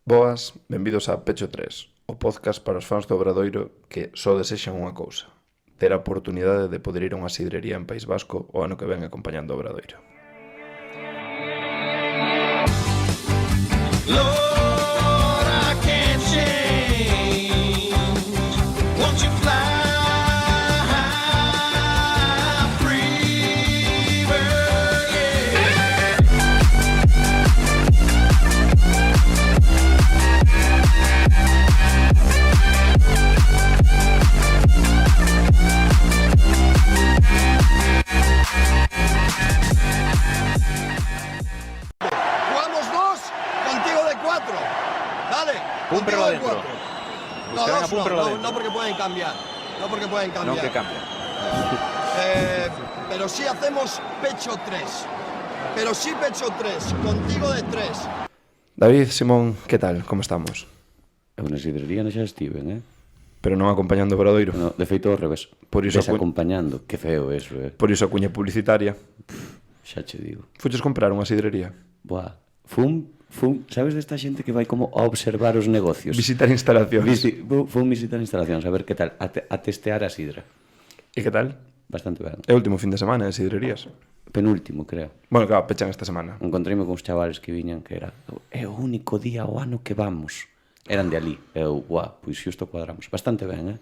Boas, benvidos a Pecho 3, o podcast para os fans do Obradoiro que só desexan unha cousa: ter a oportunidade de poder ir a unha sidrería en País Vasco o ano que ven acompañando o Obradoiro. Lord, I can't change. Won't you fly free, bird? Yeah. Jugamos dos, contigo de cuatro. Dale, contigo de adentro. cuatro. No, Los que vengan, dos pum, pero no, adentro. no porque pueden cambiar. No porque pueden No cambiar. que cambia. Pero sí hacemos pecho tres. Pero sí pecho tres, contigo de tres. David, Simón, que tal? Como estamos? Eu na sidrería non xa estiven, Pero non acompañando o Obradoiro. No, de feito ao revés. Por iso Desacompañando. Que feo eso, Por iso a cuña publicitaria. Xa che digo. Fuches comprar unha sidrería? Buah. Fun, sabes desta xente que vai como a observar os negocios? Visitar instalacións. Fun visitar instalacións, a ver que tal, a testear a sidra. E que tal? Bastante ben. É o último fin de semana de sidrerías. Penúltimo, creo. Bueno, claro, pechan esta semana. Encontreime con uns chavales que viñan que era é o único día ao ano que vamos. Eran de ali. Eu, pois xusto cuadramos. Bastante ben,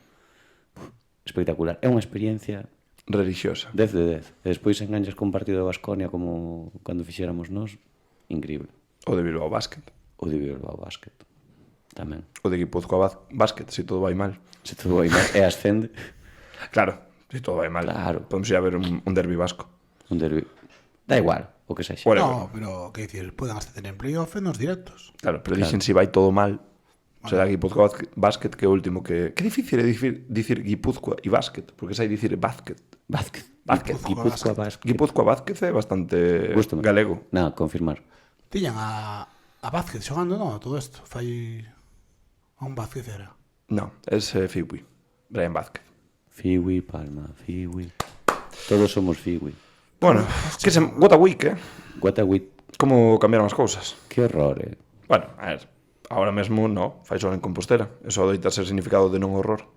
espectacular. É unha experiencia Relixiosa. 10 de 10. E despois enganchas con partido de Baskonia como cando fixéramos nós. Increíble. O de Bilbao Basket. O de Bilbao Basket. Tamén. O de Guipúzcoa Basket, se todo vai mal. Se todo vai mal e ascende. Claro, se todo vai mal. Claro. Podemos ir a ver un derbi vasco. Un derbi. Da igual, o que sexa. Whatever. No, pero, que dicir, pueden ascender en playoff en los directos. Claro, pero dixen si vai todo mal. Será Guipúzcoa Basket que é o último que... Que difícil é dicir Guipúzcoa e Basket, porque sai dicir Basket. Basket. Guipúzcoa Basket. Guipúzcoa Basket é bastante Gústame. galego. Na, confirmar. Tiñan a Vázquez xogando, no, todo isto. Fai a un Vázquez era. No, es Fiwi. Brian Vázquez. Fiwi, Palma, Fiwi. Todos somos Fiwi. Bueno, que se... What a week, What a wit. Como cambiaron as cousas. Que horror, Bueno, a ver, ahora mesmo no, fai sol en Compostela. Eso adoita ser significado de non horror.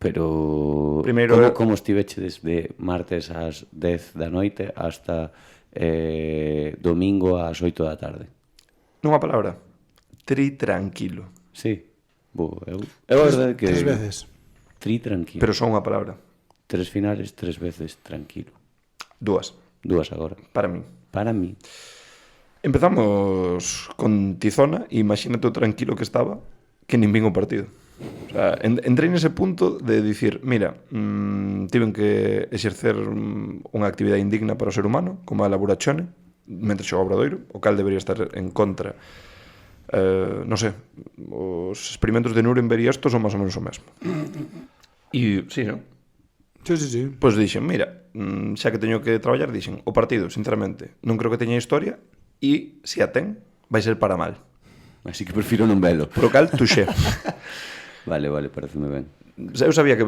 Pero Primeiro como estiveche desde martes ás 10 da noite hasta domingo ás 8 da tarde? Nunha palabra, tranquilo. Sí. Eu a verdade que... 3 veces. Tranquilo. Pero só unha palabra. 3 finales, 3 veces tranquilo. Dúas, 2 agora. para min. Para mí. Empezamos con Tizona e imagínate o tranquilo que estaba que nin vin o partido. O sea, entrei nese punto de dicir, mira, tiven que exercer unha actividade indigna para o ser humano, como a laborachone, mentre xoga o Obradoiro, o cal debería estar en contra. Non sei, os experimentos de Nuremberg e estos son máis ou menos o mesmo. E, sí, non? Sí, sí, sí. Pois dixen, mira, xa que teño que traballar, dixen, o partido, sinceramente, non creo que teña historia e, se a ten, vai ser para mal. Así que prefiro non velo. Pro cal, tuxé. Vale, pareceme ben. Eu sabía que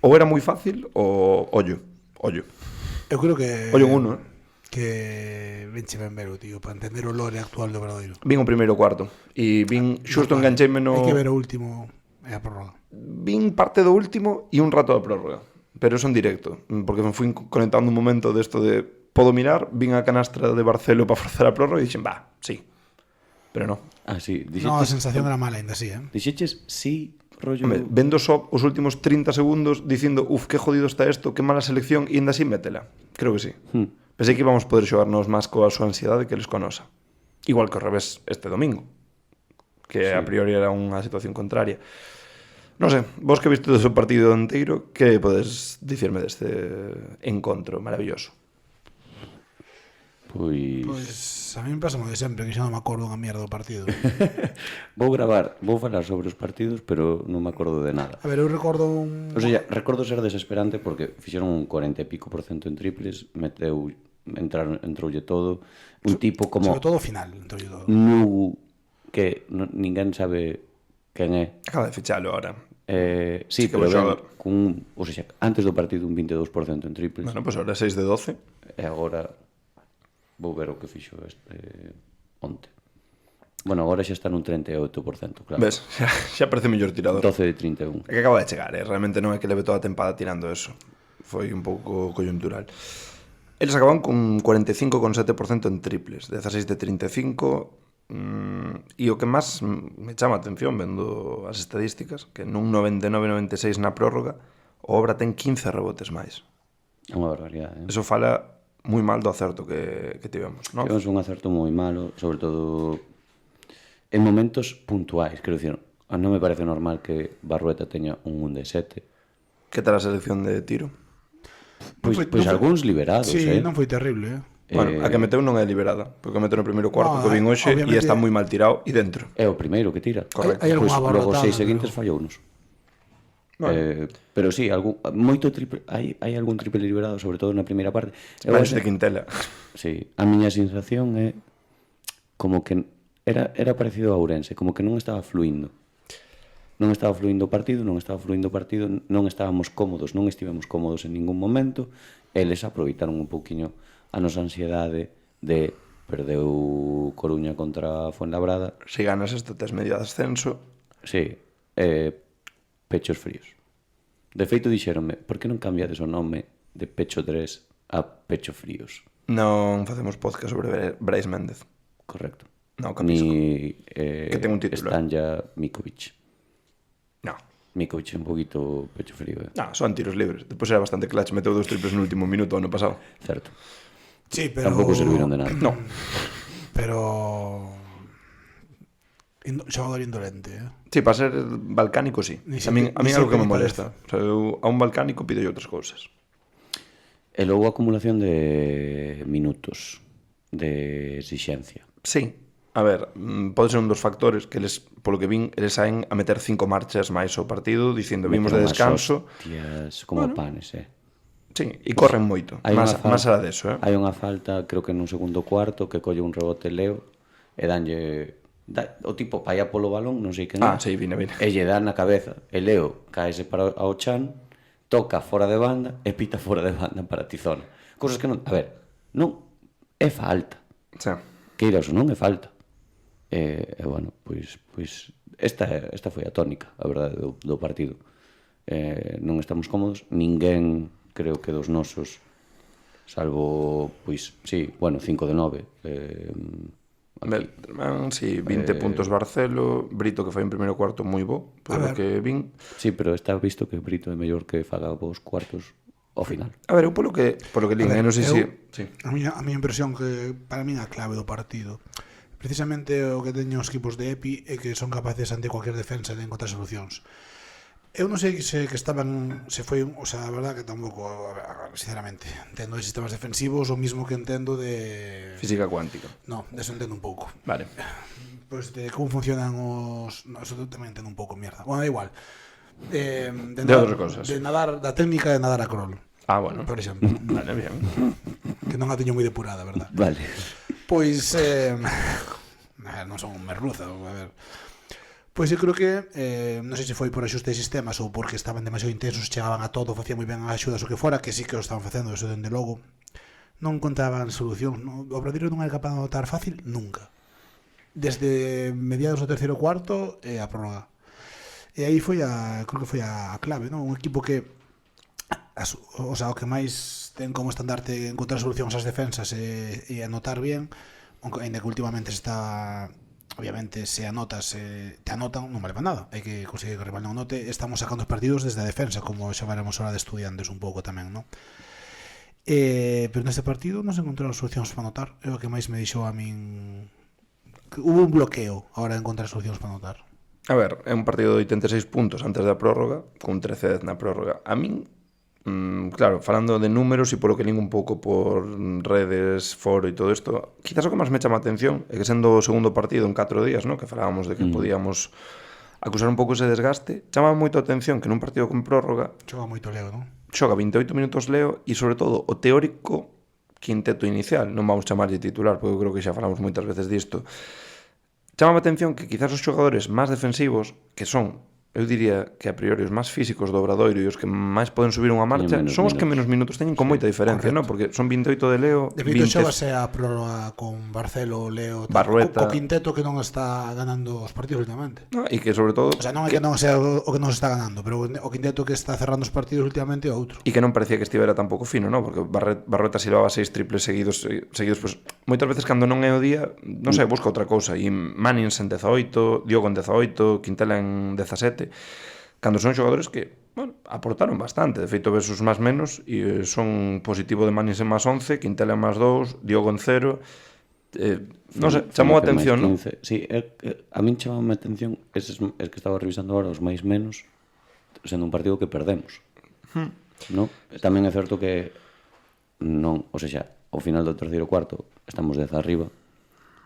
ou era moi fácil ou ollo. Eu creo que... Ollo en uno, Que venche ben ver, tío, para entender o lore actual do Obradoiro. Vin o primeiro cuarto e vin xusto engancheime no... Hai que ver o último e a prórroga. Vin parte do último e un rato da prórroga. Pero eso en directo, porque me fui conectando un momento desto de podo mirar, vin a canastra de Barcelo para forzar a prórroga e dixen, sí. Pero non. Ah, sí. No, a sensación era mala ainda así, Dixeches sí, rollo... Home, vendo só os últimos 30 segundos dicindo, que jodido está isto, que mala selección, e ainda así métela. Creo que sí. Pensei que íbamos poder xogarnos máis coa súa ansiedade que eles coa nosa. Igual que ao revés este domingo, que a priori era unha situación contraria. Non sei, vos que viste do seu partido inteiro, que podes dicirme deste encontro maravilloso? Pois a mí me pasa moi de sempre, que xa non me acordo unha mierda do partido. Vou falar sobre os partidos, pero non me acordo de nada. A ver, eu recordo un... O sea, recordo ser desesperante porque fixeron un 40 e pico % en triples, entroulle todo, un tipo como Sobre todo o final, entón todo. Nugu, que ninguén sabe quen é. Acaba de fichalo ahora. Sí, que pero bo ben, xogador. o sea, antes do partido un 22% en triples. Bueno, pois ahora 6 de 12. E agora vou ver o que fixo onte. Bueno, agora xa está nun 38%, claro. Ves, xa parece mellor tirador. 12 de 31. É que acaba de chegar, realmente non é que leve toda a tempada tirando eso. Foi un pouco coyuntural. Eles acaban con 45,7% en triples, 16 de 35, e o que máis me chama a atención vendo as estadísticas, que nun 99-96 na prórroga, o Obra ten 15 rebotes máis. É unha barbaridade, Eso fala moi mal do acerto que tivemos, non? Tivemos un acerto moi malo, sobre todo en momentos puntuais, quero dicir, non me parece normal que Barrueta teña un 1 de 7. Que tal a selección de tiro? Pois algúns liberados, Sí, non foi terrible, Bueno, a que meteu non é liberada, porque meteu no primeiro cuarto No, que vin hoxe e obviamente- está moi mal tirado e dentro. É o primeiro que tira. Correcto. Hai Pois algunha logo barrotada, 6 seguintes fallounos. Pero sí, moito triple, hai algún triple liberado, sobre todo na primeira parte. Eu Parece ase- de Quintela. Sí, a miña sensación é como que era parecido a Ourense, como que non estaba fluindo. Non estaba fluindo o partido, non estábamos cómodos, non estivemos cómodos en ningún momento. Eles aproveitaron un pouquiño a nosa ansiedade de perdeu Coruña contra Fuenlabrada. Se ganas este tes medio de ascenso, Sí, pechos fríos. De feito dixéronme, por que non cambiades o nome de Pecho 3 a Pecho Fríos? non facemos podcast sobre Brais Méndez. Correcto. No, Capisco. Ni Que ten un título. Stanja Mikovic. No. Mikovic é un poquito pecho frío, No, son tiros libres. Despois era bastante clutch, meteu 2 triples no último minuto o ano pasado. certo. Sí, pero... Tampouco serviron de nada. No. Pero... Xogador indolente, Sí, para ser balcánico, sí. Ni A min siquiera- é algo que me ni molesta. O sea, eu a un balcánico pido outras cousas. E logo acumulación de minutos de exixencia. Sí. A ver, pode ser un dos factores que eles, polo que vin, eles saen a meter 5 marchas máis ao partido, dicindo vimos de Meten unhas descanso. hostias como panes, Sí, e corren moito. Hai Más unha alá deso, Hai unha falta, creo que nun segundo cuarto, que colle un rebote Leo e danlle... o tipo paia polo balón, non sei quen Ah, é, sí, vine. e lle dan na cabeza. E Leo caese para ao chan, toca fora de banda e pita fora de banda para Tizona. Cosas que non... A ver, non é falta. Sí. Queiras ou non é falta. E bueno, pois esta foi a tónica, a verdade, do partido. Non estamos cómodos, ninguén, creo que dos nosos, salvo, pois, sí, bueno, 5 de 9. Beltrán, sí, 20 puntos Barcelo, Brito que fai en primeiro cuarto moi bo, polo que vin. Sí, pero está visto que Brito é mellor que faga vos cuartos ao final. A ver, eu polo que lin, non sei se... Sí. A miña impresión que para min a clave do partido precisamente o que teñen os equipos de EPI é que son capaces ante cualquier defensa de encontrar solucións. Eu non sei se que estaban, se foi, o sea, a verdad que tampouco, sinceramente, entendo de sistemas defensivos o mismo que entendo de... Física cuántica. No, de eso entendo un pouco. Vale. Pois de como funcionan os... No, eso tamén entendo un pouco, mierda. Bueno, da igual. De outras cosas. De nadar, da técnica de nadar a crawl, Ah, bueno. por exemplo. Vale, bien. Que non a teño moi depurada, verdad? Vale. Pois non son un merluza, a ver. Pois eu creo que non sei se foi por axuste de sistemas ou porque estaban demasiado intensos, chegaban a todo, facían moi ben as axudas o que fora, que sí que o estaban facendo, eso dende logo. Non encontraban solución, o Obradoiro non era capaz de anotar fácil nunca. Desde mediados do terceiro cuarto e a prórroga. E aí foi creo que foi a clave, non? Un equipo que o sea, o que máis ten como estandarte encontrar solucións ás defensas e anotar bien, ainda que últimamente se está, obviamente, se anotas, te anotan, non vale para nada, hai que conseguir que o rival non anote. Estamos sacando os partidos desde a defensa, como xa veremos hora de Estudiantes un pouco tamén, non? Pero neste partido non se encontraron solucións para anotar, é o que máis me dixou a min, que hubo un bloqueo a hora de encontrar solucións para anotar. A ver, é un partido de 86 puntos antes da prórroga, con 13 na prórroga. A min, claro, falando de números e polo que lín un pouco por redes, foro e todo isto, quizás o que máis me chama a atención é que sendo o segundo partido en 4 días, ¿no? Que falábamos de que podíamos acusar un pouco ese desgaste, chama moito a atención que nun partido con prórroga Xoga moito Leo, non? xoga 28 minutos Leo e sobre todo o teórico quinteto inicial, non vamos chamarlle titular porque eu creo que xa falamos moitas veces disto. Chama a atención que quizás os xogadores máis defensivos, que son eu diría que a priori os máis físicos do Obradoiro e os que máis poden subir unha marcha menos son os que menos minutos teñen con moita diferencia, non? Porque son 28 de Leo, De feito, 20 xógase a prórroga con Barcelo, Leo, tal, Barrueta. co quinteto que non está ganando os partidos últimamente. no, e que sobre todo O sea, non é que non sea o que non se está ganando, pero o quinteto que está cerrando os partidos últimamente é outro. e que non parecía que estivera tampouco fino, non? Porque Barrueta silbaba 6 triples seguidos, pues, moitas veces cando non é o día, non sei, busca outra cousa. E Mannings en 18, Diogo en 18, Quintela en 17, cando son xogadores que, bueno, aportaron bastante. De feito, ves os máis menos e son positivo de Mannings en máis 11, Quintela en máis 2, Diogo en 0. Non sei, chamou a Felipe atención, non? máis 15. Sí, a min chamou a atención es que estaba revisando agora os máis menos sendo un partido que perdemos. No? Tamén é certo que non, o sea, ao final do terceiro cuarto estamos 10 arriba,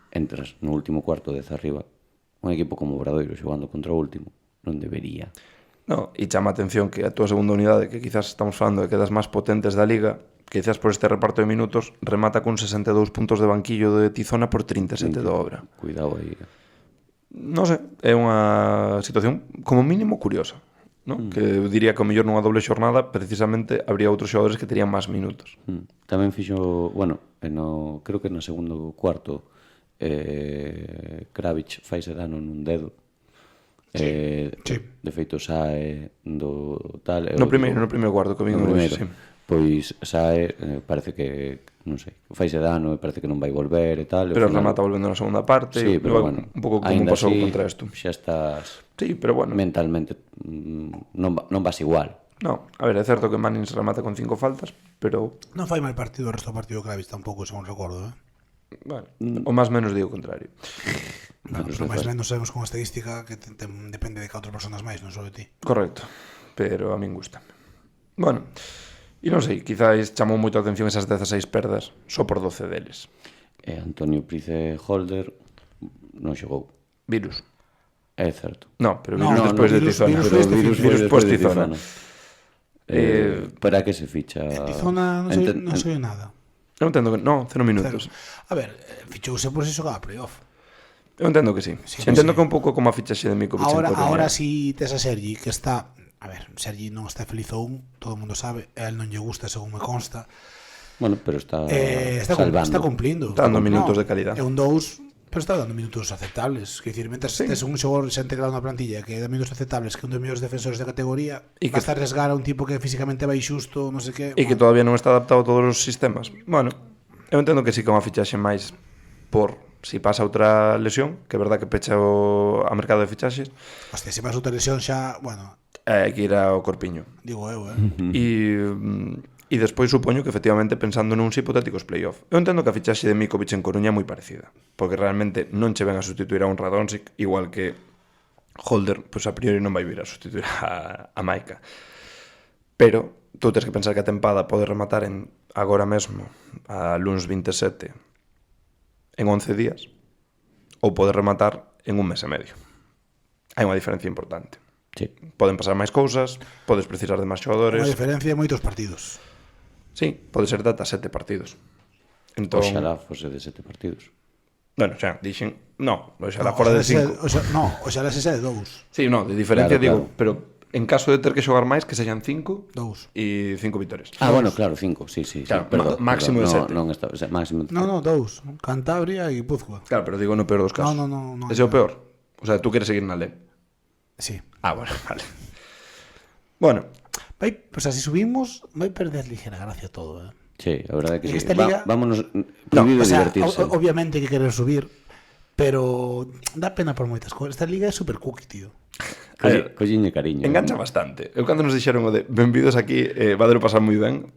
entras no último cuarto 10 arriba, un equipo como Obradoiro xogando contra o último non debería. No, e chama a atención que a túa segunda unidade, que quizás estamos falando de que das máis potentes da Liga, que quizás por este reparto de minutos, remata con 62 puntos de banquillo de Tizona por 37 de Obra. Cuidado aí. Non sei, é unha situación como mínimo curiosa, non? Que eu diría que ao mellor nunha doble xornada precisamente habría outros xogadores que terían máis minutos. Tamén fixo, bueno, creo que no segundo cuarto Kravic faise dano nun dedo. Sí. De feito sae do tal No primeiro cuarto que vin no hoxe, primeiro. sí. Pois sae, parece que non sei, faise dano e parece que non vai volver e tal. Pero remata volvendo na segunda parte, sí, pero luego, bueno, un pouco como aínda pasou así, contra isto. Xa estás Sí, pero bueno. mentalmente non vas igual. No, a ver, é certo que Mannings remata con 5 faltas, pero Non fai mal partido o resto do partido Kravis tampouco, según recordo, bueno, o máis menos digo o contrario. Bueno, pero máis menos sabemos con estadística que depende de que outras personas máis, non só de ti. Correcto, pero a min gusta. Bueno, e non sei, quizáis chamou moito a atención esas 16 perdas só por 12 deles. Antonio Price Holder non xogou. Virus. É certo. No, pero No, Virus despois de Virus- Tizona. Virus Pero foi este Virus fin. foi Virus despois pois de Tizona. Para que se ficha? Tizona non sei nada. Eu entendo que... No, 0 minutos. A ver, fichouse por se xogaba playoff. Eu entendo que sí. Sí, Entendo sí. que un pouco como a fichaxe de Mikovic en Coruña. Ahora si tes a Sergi, que está... A ver, Sergi non está feliz aún, todo o mundo sabe, a él non lle gusta, según me consta. Bueno, pero está Está salvando. cumplindo. Está dando minutos de calidad. É un 2, pero está dando minutos aceptables. Quer dicir, mentre tes un xogador xa integrado na plantilla que dá minutos aceptables, que é un dos mellores defensores da categoría, E que- vas a arriesgar a un tipo que físicamente vai xusto, non sei que... E que todavía non está adaptado a todos os sistemas. Bueno, eu entendo que sí que é unha fichaxe máis por si pasa outra lesión, que é verdad que pecha a mercado de fichaxes, Hostia, se vas outra lesión xa, bueno, hai que ir ao Corpiño. digo eu, E despois supoño que efectivamente pensando nuns hipotéticos playoff. Eu entendo que a fichaxe de Mikovic en Coruña é moi parecida, porque realmente non che ven a sustituir a un Radonjic, igual que Holder, pois a priori non vai vir a sustituir a Maika. Pero tú tens que pensar que a tempada pode rematar en agora mesmo a luns 27 en 11 días ou pode rematar en un mes e medio. Hai unha diferencia importante. Sí. Poden pasar máis cousas, podes precisar de máis unha xogadores. diferencia de moitos partidos. Sí, pode ser de ata 7 partidos. Entón, Oxalá fose de 7 partidos. bueno, xa, dixen, no, oxalá fora de 5. Oxalá se sea de 2. Sí, no, de diferencia Claro, digo, pero en caso de ter que xogar máis que sexan 5 2. e 5 vitorias. Bueno, claro, 5, sí. Claro, perdón, máximo de perdón, sete. Non está, o sea, máximo de No, 2. Cantabria e Guipúzcoa. Claro, pero digo no peor dos casos. No, Ese é o peor. O sea, tú queres seguir na LE. Sí. Ah, bueno, vale. Bueno, Vai, o sea, si subimos, vai perder ligera gracia todo, Sí, a verdade é que En sí. esta liga- Vámonos prohibido o sea, divertirse. obviamente que querer subir, pero dá pena por moitas cousas. Esta liga é super cookie, tío. a ver, Colliñe cariño. engancha bastante. Eu cando nos dixeron o de benvidos aquí, vadelo pasar moi ben,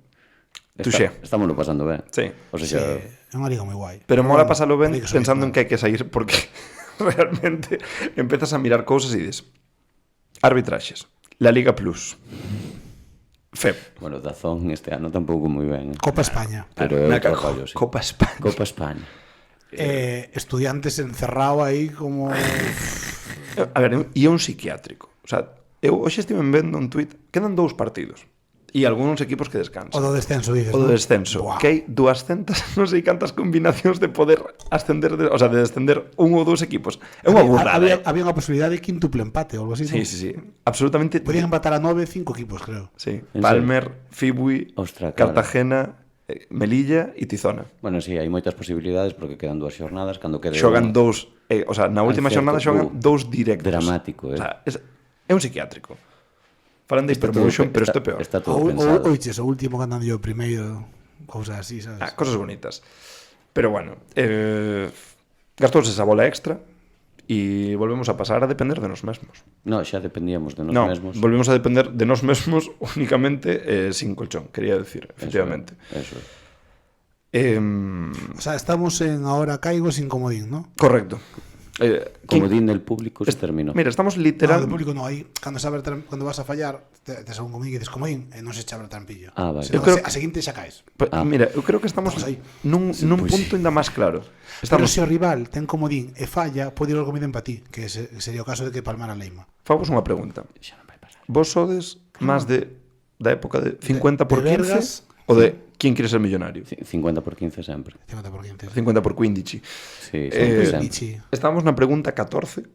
tuxé. Estámoslo pasando ben. Sí. O Sí, sea, é unha liga moi guai. Pero mola bueno, pasalo ben hai que subir, pensando en que hai que sair porque realmente empezas a mirar cousas e dices arbitraxes, La Liga Plus, FEP, bueno, Dazón este ano tampouco moi ben. Copa España. Pero é na outro ca- rollo, sí. Copa España. Copa España. Estudiantes encerrado aí como... A ver, e é un psiquiátrico. O sea, eu hoxe estive vendo un tuit, quedan 2 partidos. E algúns equipos que descansan. O do descenso, dices, O do non? descenso, Buah. que hai 200, non sei cantas combinacións de poder ascender, o sea, de descender un ou dous equipos. É unha burrada, Había unha posibilidade de quintuple empate ou algo así, Sí, non? sí, sí. Absolutamente. Podían empatar a 9, 5 equipos, creo. Sí. En Palmer, Fibui, Ostra, claro. Cartagena, Melilla e Tizona. Bueno, sí, hai moitas posibilidades porque quedan 2 xornadas cando quede Xogan unha. dous, o sea, na última certo, xornada xogan dous directos. dramático, O sea, é un psiquiátrico. Falan de Está todo hipermotion, pero isto é está- peor. Está todo Ou pensado. oiches, o último ganando yo primeiro, cousas así, sabes? Cosas bonitas. Pero bueno, gastouse esa bola extra e volvemos a pasar a depender de nós mesmos. No, xa dependíamos de nós No, mesmos. volvemos a depender de nós mesmos únicamente sin colchón, quería decir, efectivamente. Eso é. O sea, estamos en ahora caigo sin comodín, ¿no? Correcto. Como din del público se terminó. Mira, estamos No, literal... de público no, aí cando vas a fallar, te según comodín que dices comodín e non se echa a trampillo. Ah, vale. Senón Eu creo a seguinte xa caes. Mira, eu creo que estamos Estamos aí. nun pues punto ainda máis claro. Pero Estamos... se o rival ten comodín e falla, pode ir ao comodín para ti, que sería o caso de que palmara a Leima. Fagos unha pregunta. Xa non vai pasar. Vos sodes máis da época de 50 por de 15 Vergas, ou de quen quere ser millonario? 50 por 15 sempre. 50 por 15. 50 por 15. Sí, sempre, sempre. Bichi. Estamos na pregunta 14.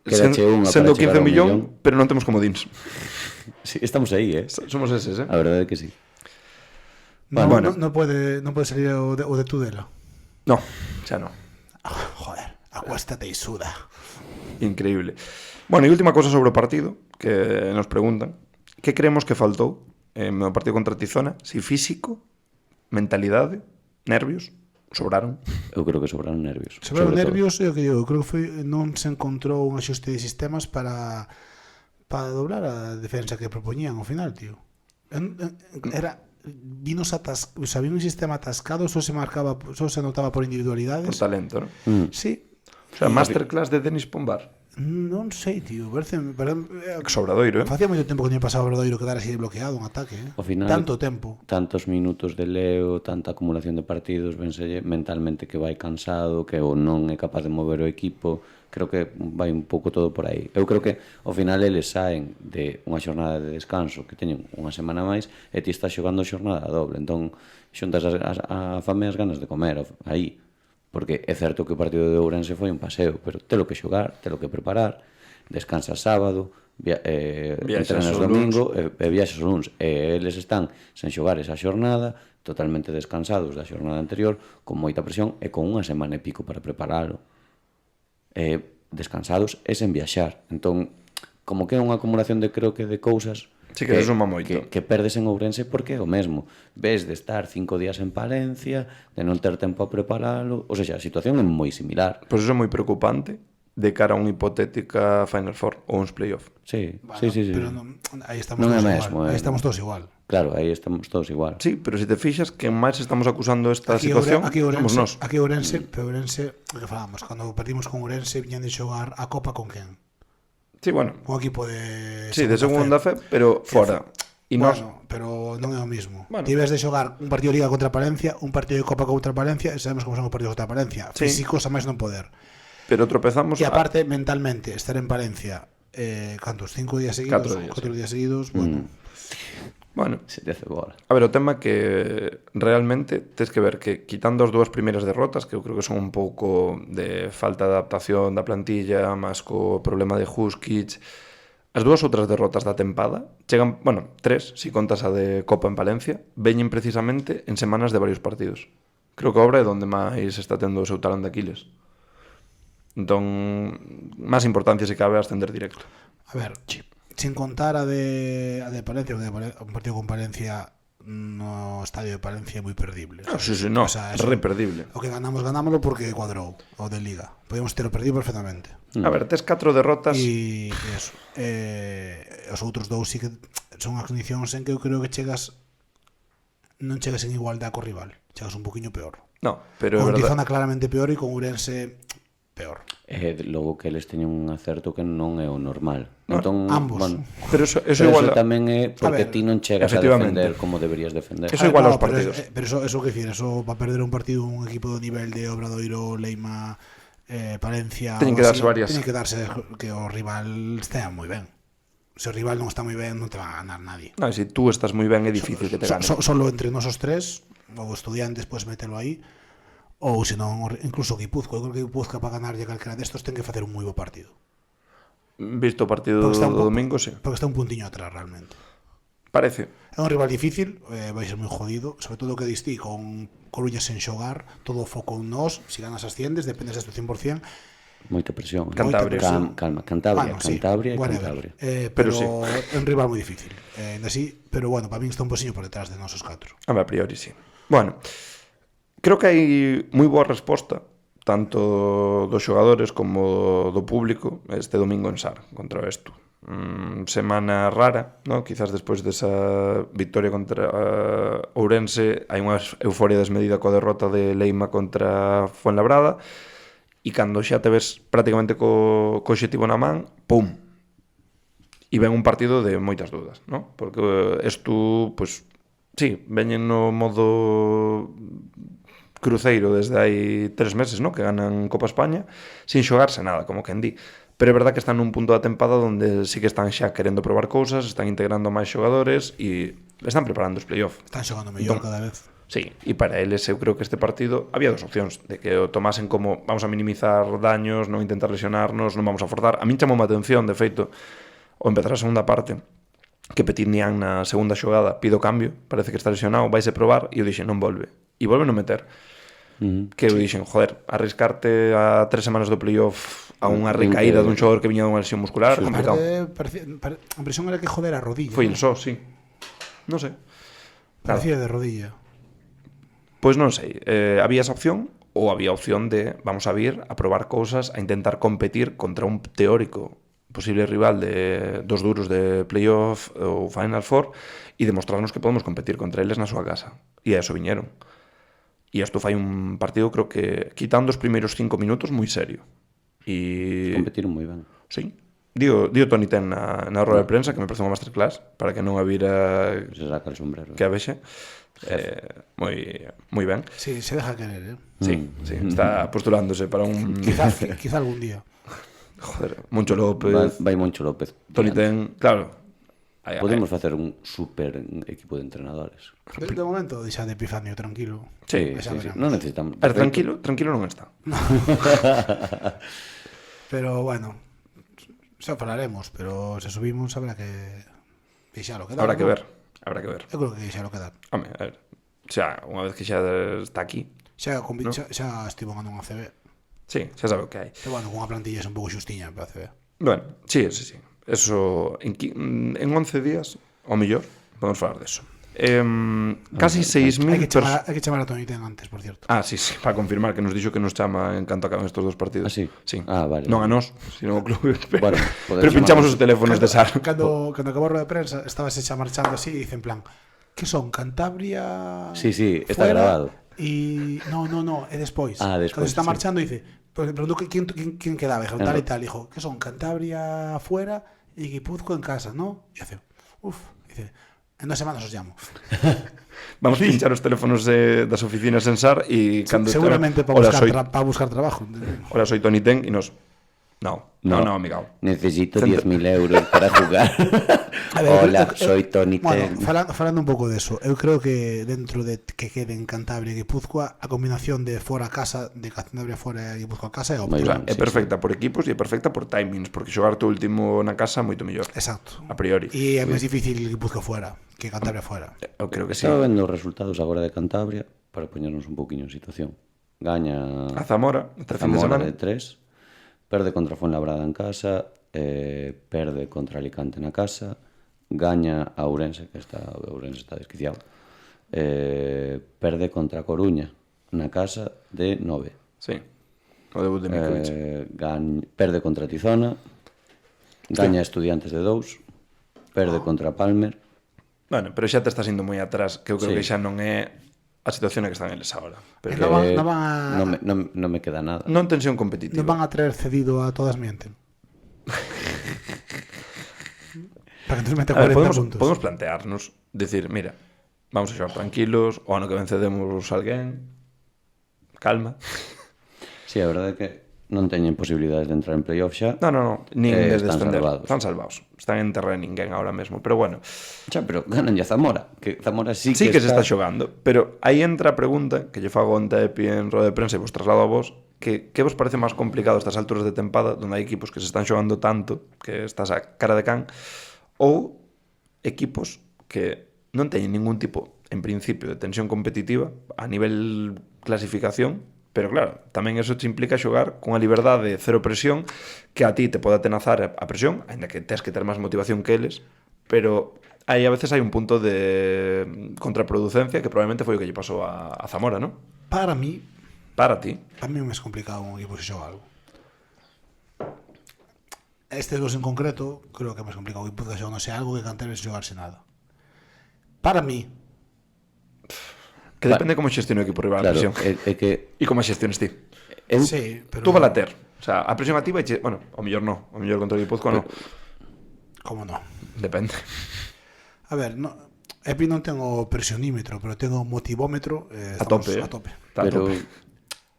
Quédache unha Sendo para chegar 15 ao millón, millón. pero non temos comodíns. Sí, estamos aí, Somos eses, A verdade é que sí. No, Bueno. no puede salir o de Tudela. No, xa non. Joder, acuéstate y suda. Increíble. Bueno, e última cosa sobre o partido que nos preguntan. Que creemos que faltou no partido contra Tizona? Si físico, mentalidade, nervios, sobraron. Eu creo que sobraron nervios. Sobre os todo. nervios, é o que digo, creo que non se encontrou un axuste de sistemas para doblar a defensa que propoñían ao final, tío. Era vinos o sea, vino un sistema atascado, só se notaba por individualidades. Por talento, ¿no? Sí. O sea, masterclass de Denis Pombar. Non sei, tío, parece Sobradoiro, facía moito tempo que non pasaba o Obradoiro quedar así bloqueado un ataque, Ao final, tanto tempo. Tantos minutos de Leo, tanta acumulación de partidos, venselle mentalmente que vai cansado, que ou non é capaz de mover o equipo. Creo que vai un pouco todo por aí. Eu creo que ao final eles saen de unha xornada de descanso que teñen unha semana máis e ti estás xogando xornada doble. Entón, xuntas a fame e as ganas de comer aí. Porque é certo que o partido de Ourense foi un paseo, pero telo que xogar, telo que preparar, descansas sábado, entrenas domingo e viaxas o luns. E eles están sen xogar esa xornada, totalmente descansados da xornada anterior, con moita presión e con unha semana e pico para preparalo. Descansados e sen viaxar. Entón, como que é unha acumulación de creo que de cousas Sí, que se suma moito. que perdes en Ourense porque é o mesmo. Ves de estar 5 días en Palencia, de non ter tempo a preparalo, ou seja, a situación é moi similar. Pois iso é moi preocupante de cara a unha hipotética Final Four ou uns playoff. Sí, Bueno, sí. pero aí estamos Non é todos mesmo, igual. Aí estamos todos igual. Claro, aí estamos todos igual. Sí, pero se te fixas que máis estamos acusando esta situación somos nós. Aquí Ourense, pero Ourense, o que falamos, cando perdimos con Ourense viñan de xogar a Copa con quen? Sí, bueno. Un equipo de Sí, de segunda fe, pero fora. E nós, Bueno, pero non é o mismo. Bueno. Tives de xogar un partido de Liga contra Palencia, un partido de Copa contra Palencia, e sabemos como son os partidos contra Palencia. Sí. Físicos a máis non poder. pero tropezamos E aparte, mentalmente, estar en Palencia cantos? 5 días seguidos? 4 días. 4 días seguidos, bueno. Bueno, Se te hace bola. a ver, o tema que realmente tes que ver que quitando as dúas primeiras derrotas, que eu creo que son un pouco de falta de adaptación da plantilla, máis co problema de Huskic, as dúas outras derrotas da tempada chegan, bueno, 3, si contas a de Copa en Palencia, veñen precisamente en semanas de varios partidos. Creo que a obra é onde máis está tendo o seu talón de Aquiles. Entón, máis importancia se cabe ascender directo. A ver, sin contar a de Palencia, un partido con Palencia no estadio de Palencia é moi perdible. Sí, no, eso- reperdible. O que ganámoslo porque cuadrou o de Liga. Podíamos ter o perdido perfectamente. A ver, tes 4 derrotas. E eso. Os outros dous sí que son as condicións en que eu creo que non chegas en igualdade co rival. Chegas un poquinho peor. No, pero é Con verdade. Tizona claramente peor e con Ourense peor. Logo que eles teñen un acerto que non é o normal. Entón, ambos. bueno, Pero eso pero igual eso tamén é porque ver, ti non chegas a efectivamente. defender como deberías defender. Eso igual aos pero partidos. Pero eso que decir, eso va a perder un partido un equipo do nivel de Obradoiro, Leima, Palencia, Teñen que o darse así, varias. Teñen que darse que o rival estea moi ben. Se o rival non está moi ben, non te van a ganar nadie. Non, se tú estás moi ben é difícil que te gane. Solo entre nosos tres, ou Estudiantes, podes metelo aí, ou senón, incluso o Guipúzcoa. Eu creo que Guipúzcoa para ganarlle calquera destos ten que facer un moi bo partido. Visto o partido Porque está do domingo, sí. Porque está un puntiño atrás, realmente. Parece. É un rival difícil, vai ser moi jodido, sobre todo o que distí con Coruña sen xogar, todo o foco en nós, se ganas asciendes, dependes desto 100%. Moita presión. Cantabria. Calma, Cantabria, Bueno, sí, Cantabria e whatever. Cantabria. Pero sí. é un rival moi difícil. Así, pero bueno, para min está un posiño por detrás de nosos 4. A priori, sí. Bueno, creo que hai moi boa resposta tanto dos xogadores como do público este domingo en Sar contra o Estu. Semana rara, ¿no? Quizás despois desa victoria contra Ourense hai unha euforia desmedida coa derrota de Leima contra Fuenlabrada e cando xa te ves prácticamente co obxectivo na man, pum, e ven un partido de moitas dúdas, ¿no? Porque Estu, pues, sí, veñen no modo cruceiro desde hai 3 meses, ¿no? Que ganan Copa España sin xogarse nada, como quen di. Pero é verdad que están nun punto da tempada onde sí que están xa querendo probar cousas, están integrando máis xogadores e están preparando os playoff. Están xogando mellor cada vez. Sí, e para eles eu creo que este partido había dos opcións, de que o tomasen como vamos a minimizar daños, non intentar lesionarnos, non vamos a forzar. A min chamou a atención, de feito, ao empezar a segunda parte, que Petitnian na segunda xogada pido cambio, parece que está lesionado, vaise probar, e eu dixen, non volve. E volve non meter. Que eu dixen, joder, arriscarte a 3 semanas do playoff a unha recaída dun xogador que viña dunha lesión muscular, complicado. A impresión era que joder a rodilla. Foi el só, sí. Non sei. Parecía de rodilla. Pois non sei, había esa opción ou había opción de vamos a vir a probar cousas, a intentar competir contra un teórico posible rival de dos duros de playoff ou Final Four e demostrarnos que podemos competir contra eles na súa casa. E a eso viñeron. E isto fai un partido, creo que quitando os primeiros 5 minutos, moi serio. E Competiron moi ben. sí. Dio Toni Ten na roda de prensa, que me parece unha masterclass, para que non a vira Se saca el sombrero. que a vexe. Moi ben. Sí, se deja querer, Sí, sí, está postulándose para un... Quizá algún día. Joder, Moncho López, Vai Moncho López. Toni Ten, claro. Podemos facer un super equipo de entrenadores. De momento, deixa de Epifanio tranquilo. Sí, Xa veremos. Non necesitamos. A ver, tranquilo non está. Pero bueno, xa falaremos, pero se subimos habrá que deixalo quedar. Habrá que ¿no? ver. Eu creo que deixalo quedar. Home, a ver. Xa, unha vez que xa está aquí, Xa estivo ganando unha CB. sí, xa sabe o que hai. Pero bueno, con unha plantilla un pouco xustiña para CB. Bueno, sí. Eso, en 11 días, o mellor, podemos falar deso. Casi 6.000 personas... Hai que chamar a Toni Ten antes, por cierto. Ah, sí, para confirmar que nos dixo que nos chama en canto acaban estos dos partidos. Ah, sí? Sí. Ah, vale, Non a vale. nós, sino ao clube. Bueno, pero pinchamos os teléfonos de Sar. Cando acabou a rueda de prensa, estaba se xa marchando así e dice en plan, que son Cantabria? Sí, está fuera? grabado. E no, é despois. Ah, despois, Cando se está sí. marchando dice, pues preguntó quién quedaba, dijeron tal y tal, dijo, que son Cantabria fuera y Guipúzcoa en casa, ¿no? Y hace, dice, en 2 semanas os llamo. Vamos a pinchar os teléfonos das oficinas en Sar e cando Seguramente Hola, para buscar trabajo. Hola, soy Toni Ten e nos No, amigao. Necesito 10.000 euros para jugar. A ver, Hola, soy Toni Ten. Ten. Falando un pouco de eso, eu creo que dentro de que quede en Cantabria e Guipúzcoa, a combinación de fora a casa, de Cantabria fora e Guipúzcoa a casa é Moi óptima. ben. É perfecta por equipos e é perfecta por timings, porque xogar o último na casa é moito mellor. Exacto. A priori. E é máis difícil Guipúzcoa fuera que Cantabria fuera. Eu creo que sí. Estaba vendo os resultados agora de Cantabria para poñernos un pouquiño en situación. Gaña A Zamora, este fin de Zamora semana. de 3, perde contra Fuenlabrada en casa, perde contra Alicante na casa, gaña a Ourense, que Ourense está desquiciado, perde contra Coruña na casa de 9. Sí. O debut de Mikovic. Perde contra Tizona, gaña a Estudiantes de 2, perde contra Palmer. Bueno, pero xa te estás indo moi atrás, que eu creo Sí. que xa non é a situación na que están eles agora. Pero No van a- Non me queda nada. non tensión competitiva. Non van a traer cedido a todas mienten. Para que entonces mete A ver, 40 puntos. podemos plantearnos, decir, mira, vamos a xogar tranquilos, o ano que vencedemos alguén, calma. Sí, a verdade é que non teñen posibilidades de entrar en playoff xa. No, nin de están descender. salvados. Están salvados. Están en terra de ninguén ahora mesmo, pero bueno. Xa, pero ganan a Zamora, que Zamora sí Sí que que se está xogando, pero aí entra a pregunta que lle fago onte a Epi en roda de prensa e vos traslado a vos, que vos parece máis complicado estas alturas de tempada, onde hai equipos que se están xogando tanto, que estás a cara de can, ou equipos que non teñen ningún tipo, en principio, de tensión competitiva a nivel clasificación, pero claro, tamén eso te implica xogar con a liberdade, cero presión, que a ti te poda atenazar a presión, aínda que tes que ter máis motivación que eles, pero aí a veces hai un punto de contraproducencia que probablemente foi o que lle pasou a Zamora, non? Para mí, Para ti. a mí é máis complicado un equipo se xoga algo. Estes dos en concreto, creo que é máis complicado un equipo que xogándose algo que Canteiro se xogarse nada. Para mí, Que depende como xestione o equipo rival a Claro, presión. é que E como a xestiones ti. eu, sí, pero... Tú vas a ter. O sea, a presión activa e che... Bueno, o mellor no. O mellor contra o Guipúzcoa no. Como non? Depende. A ver, no, Epi non tengo presionímetro, pero tengo motivómetro A tope, a tope. Está a pero tope.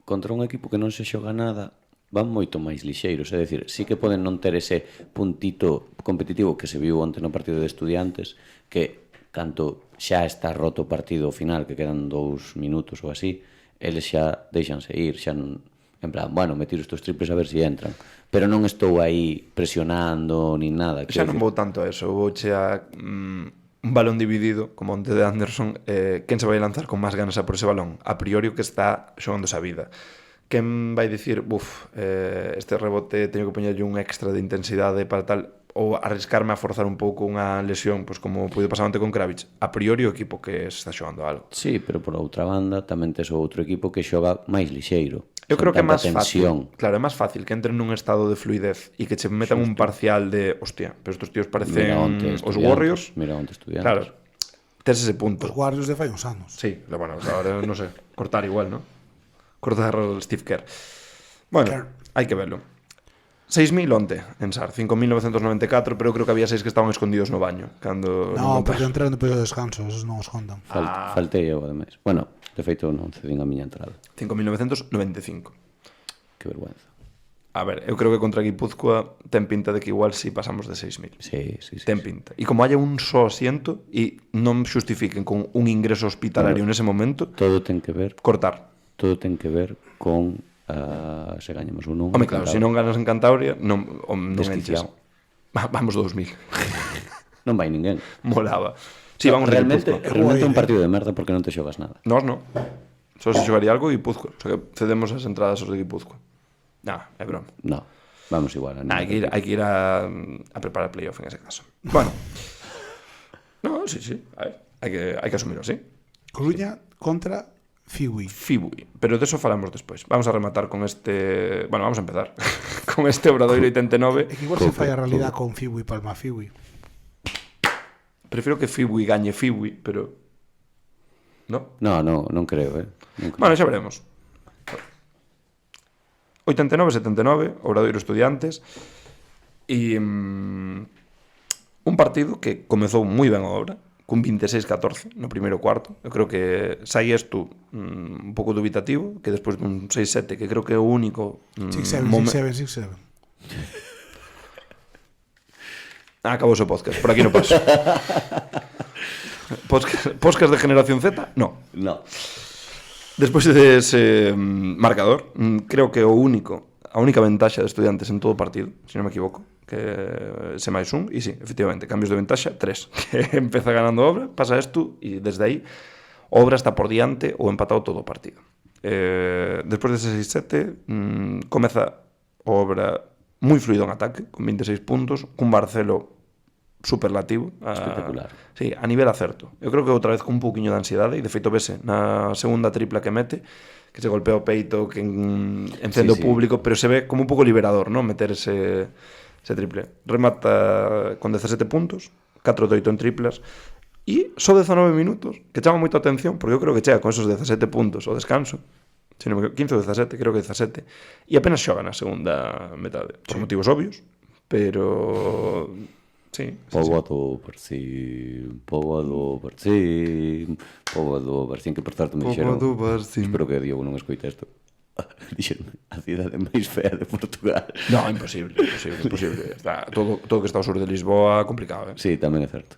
contra un equipo que non se xoga nada van moito máis lixeiros, é dicir, sí que poden non ter ese puntito competitivo que se viu onte no partido de Estudiantes, que canto xa está roto o partido final, que quedan 2 minutos ou así, eles xa deixanse ir, xa non, en plan, bueno, me tiro estos triples a ver se entran, pero non estou aí presionando nin nada. Xa quero non dicir, vou tanto a eso. Vou a un balón dividido, como onte de Anderson, quen se vai lanzar con máis ganas a por ese balón? A priori o que está xogando esa vida. Quen vai dicir, este rebote teño que poñerlle un extra de intensidade para tal, ou arriscarme a forzar un pouco unha lesión, pois como puido pasar onte con Kravitz. A priori o equipo que se está xogando algo. Sí, pero por outra banda tamén tes o outro equipo que xoga máis lixeiro. Eu creo que é máis tensión. fácil. Claro, é máis fácil que entren nun estado de fluidez e que che metan un parcial de, hostia, pero estos tíos parecen os Warriors. Mira onte Estudiantes. Claro, tes ese punto. Os Warriors de fai uns anos. Sí, bueno, ahora non sé, cortar igual, ¿no? Cortar Steve Kerr. Bueno, Claro. hai que verlo. 6.000 onte en SAR, 5.994, pero eu creo que había 6 que estaban escondidos no baño cando No, porque entraron depois do descanso, esos non os contan. Faltei eu, ademais. Bueno, de feito non cedín a miña entrada. 5.995. Que vergüenza. A ver, eu creo que contra Guipúzcoa ten pinta de que igual si pasamos de 6.000. Sí. Ten pinta. E como haya un só asiento e non xustifiquen con un ingreso hospitalario nese momento, Todo ten que ver, cortar. con se gañamos un non. Home, claro, se non ganas en Cantabria, non enches. Desquiciado. Vamos 2.000. Non vai ninguén. Molaba. Sí, vamos de realmente Guipúzcoa. é un partido de merda porque non te xogas nada. Nós non. Só se xogaría algo Guipúzcoa. O sea que cedemos as entradas aos de Guipúzcoa. Nah, é broma. No, vamos igual. Nah, hai que ir a preparar playoff en ese caso. Bueno. No, sí. A ver, hai que asumirlo, sí. Coruña contra Fiwi. Fibui, pero de eso falamos despois. Vamos a rematar con este... Bueno, vamos a empezar con este Obradoiro 89. É que igual se fai a realidad con Fiwi, Palma Fiwi. Prefiero que Fibui gañe Fibui, pero... No? Non creo, Non creo. Bueno, xa veremos. 89-79, Obradoiro Estudiantes. E un partido que comezou moi ben a obra, cun 26-14 no primeiro cuarto. Eu creo que saíes tú un pouco dubitativo, que despois dun 6-7, que creo que é o único 6-7. Acabou o podcast, por aquí no paso. Podcast de Generación Z? No. No. Despois de ese marcador, creo que a única ventaxa de Estudiantes en todo o partido, se non me equivoco, que ese máis un, e sí, efectivamente, cambios de ventaxa, 3, que empeza ganando Obra, pasa isto, e desde aí Obra está por diante ou empatado todo o partido. Despois dese 6-7, comeza Obra moi fluido en ataque, con 26 puntos, cun Barcelo superlativo. Espectacular. Sí, a nivel acerto. Eu creo que outra vez con un pouquiño de ansiedade, e de feito vese na segunda tripla que mete, que se golpea o peito, que encende o público, pero se ve como un pouco liberador, ¿no? Meter ese triple. Remata con 17 puntos, 4 de 8 en triplas, e só 19 minutos, que chama moito a atención, porque eu creo que chega con esos 17 puntos o descanso, 15 ou 17, creo que 17, e apenas xoga na segunda metade, por motivos obvios, pero... Sí, Poboado Barcín, que por certo me dixeron. Espero que Diogo non escoite isto. Dixen, a cidade máis fea de Portugal. No, imposible. Está, todo que está ao sur de Lisboa, complicado, Sí, tamén é certo.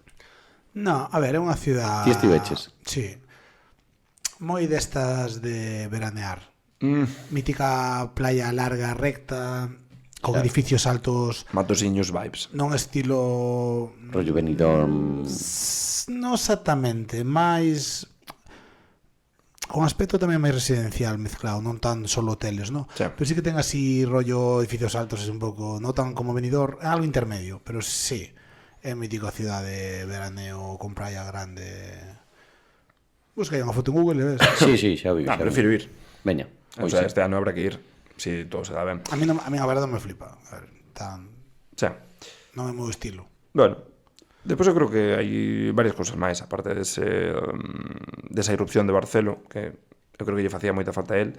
No, a ver, é unha ciudad... Ti estiveches? Sí. Moi destas de veranear. Mítica playa larga, recta, con edificios altos, Matosiños vibes. non estilo... Rollo Benidorm. Non exactamente, máis... Con aspecto tamén máis residencial mezclado, non tan solo hoteles, ¿no? Sí. Pero sí que ten así rollo edificios altos, es un pouco, non tan como Benidorm, é algo intermedio, pero sí, é mítico a cidade de veraneo con praia grande. Busca aí unha foto en Google e ves. Sí, xa vi. Ah, xa vi. prefiro ir. Veña. O sea, este ano habrá que ir, si todo se dá ben. A mí a verdade non me flipa. A ver, tan, O sea, non é o meu estilo. bueno, despois eu creo que hai varias cousas máis, aparte desa irrupción de Barcelo, que eu creo que lle facía moita falta a él.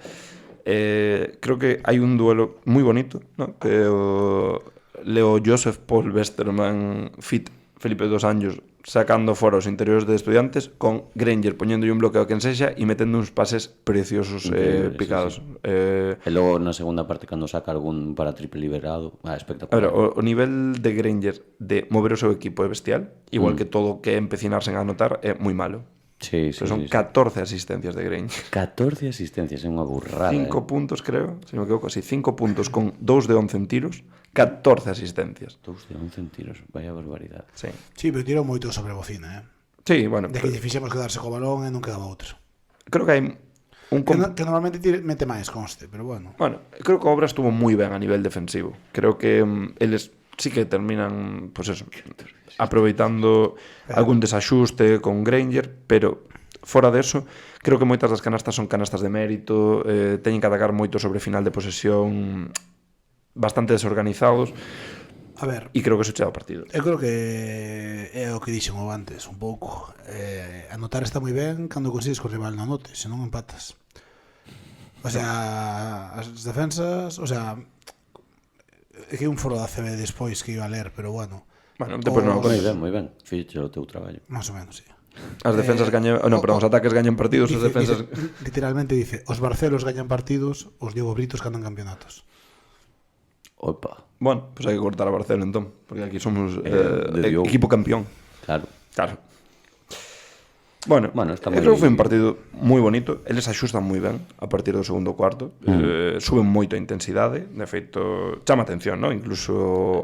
Creo que hai un duelo moi bonito, ¿no? Que o Leo Joseph Paul Westerman fit Felipe dos Anjos sacando fora os interiores de Estudiantes, con Granger poñendo un bloqueo a quen sexa e metendo uns pases preciosos picados. E logo na segunda parte cando saca algún para triple liberado, A espectacular. ver, o nivel de Granger de mover o seu equipo é bestial, igual que todo o que é empecinarse en anotar é moi malo. Sí, Pero son 14 asistencias de Granger. 14 asistencias, é unha burrada. 5 puntos, creo, se non me equivoco, así, 5 puntos con 2 de 11 en tiros, 14 asistencias. 2 de 11 en tiros, vaya barbaridade. Sí. Sí, pero tirou moito sobre bocina, Sí, bueno, De que lle fixemos quedarse co balón e non quedaba outro. creo que hai un Que normalmente mete máis, conste, pero bueno. Bueno, creo que a obra estuvo moi ben a nivel defensivo. Creo que eles sí que terminan, pues eso, aproveitando algún desaxuste con Granger, pero fora deso, creo que moitas das canastas son canastas de mérito, teñen que atacar moito sobre final de posesión, bastante desorganizados, A ver, e creo que eso chega ao partido. eu creo que é o que dixen antes, un pouco. Anotar está moi ben cando consigues que o rival non anote, senón empatas. O sea, as defensas, o sea, é que un foro da CB despois que iba a ler, pero bueno, Bueno, depois non Moi ben, fixe o teu traballo. máis ou menos, sí. as defensas gañan, non, perdón, os ataques gañan partidos, as defensas Literalmente dice, os Barcelos gañan partidos, os Diego Britos ganan campeonatos. Opa, Bueno, pues hai que cortar a Barcelona entón, porque aquí somos de Diogo. equipo campeón. claro. Claro. Bueno, Está creo que foi un partido moi bonito. Eles axustan moi ben a partir do segundo cuarto. Suben moito a intensidade. De feito, chama atención, ¿no? Incluso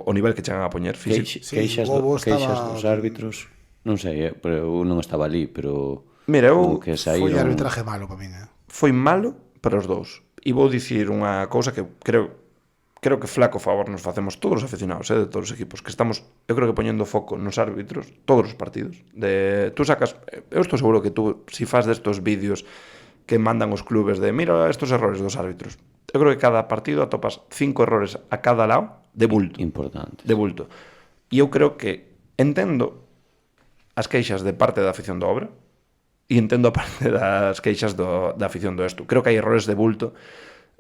o nivel que chegan a poñer físico. Queixas Bobo queixas estaba- dos árbitros, non sei, pero eu non estaba ali, pero Mira, como eu que Foi saíron... arbitraje malo para min, foi malo para os dous. E vou dicir unha cousa que creo que flaco favor nos facemos todos os aficionados, de todos os equipos, que estamos, eu creo que poñendo foco nos árbitros todos os partidos. Tú sacas, eu estou seguro que tú, si fas destos vídeos que mandan os clubes de mira estos errores dos árbitros, eu creo que cada partido atopas 5 errores a cada lado de bulto. Importante. De bulto. E eu creo que entendo as queixas de parte da afición do Obra e entendo a parte das queixas da afición do Estu. Creo que hai errores de bulto.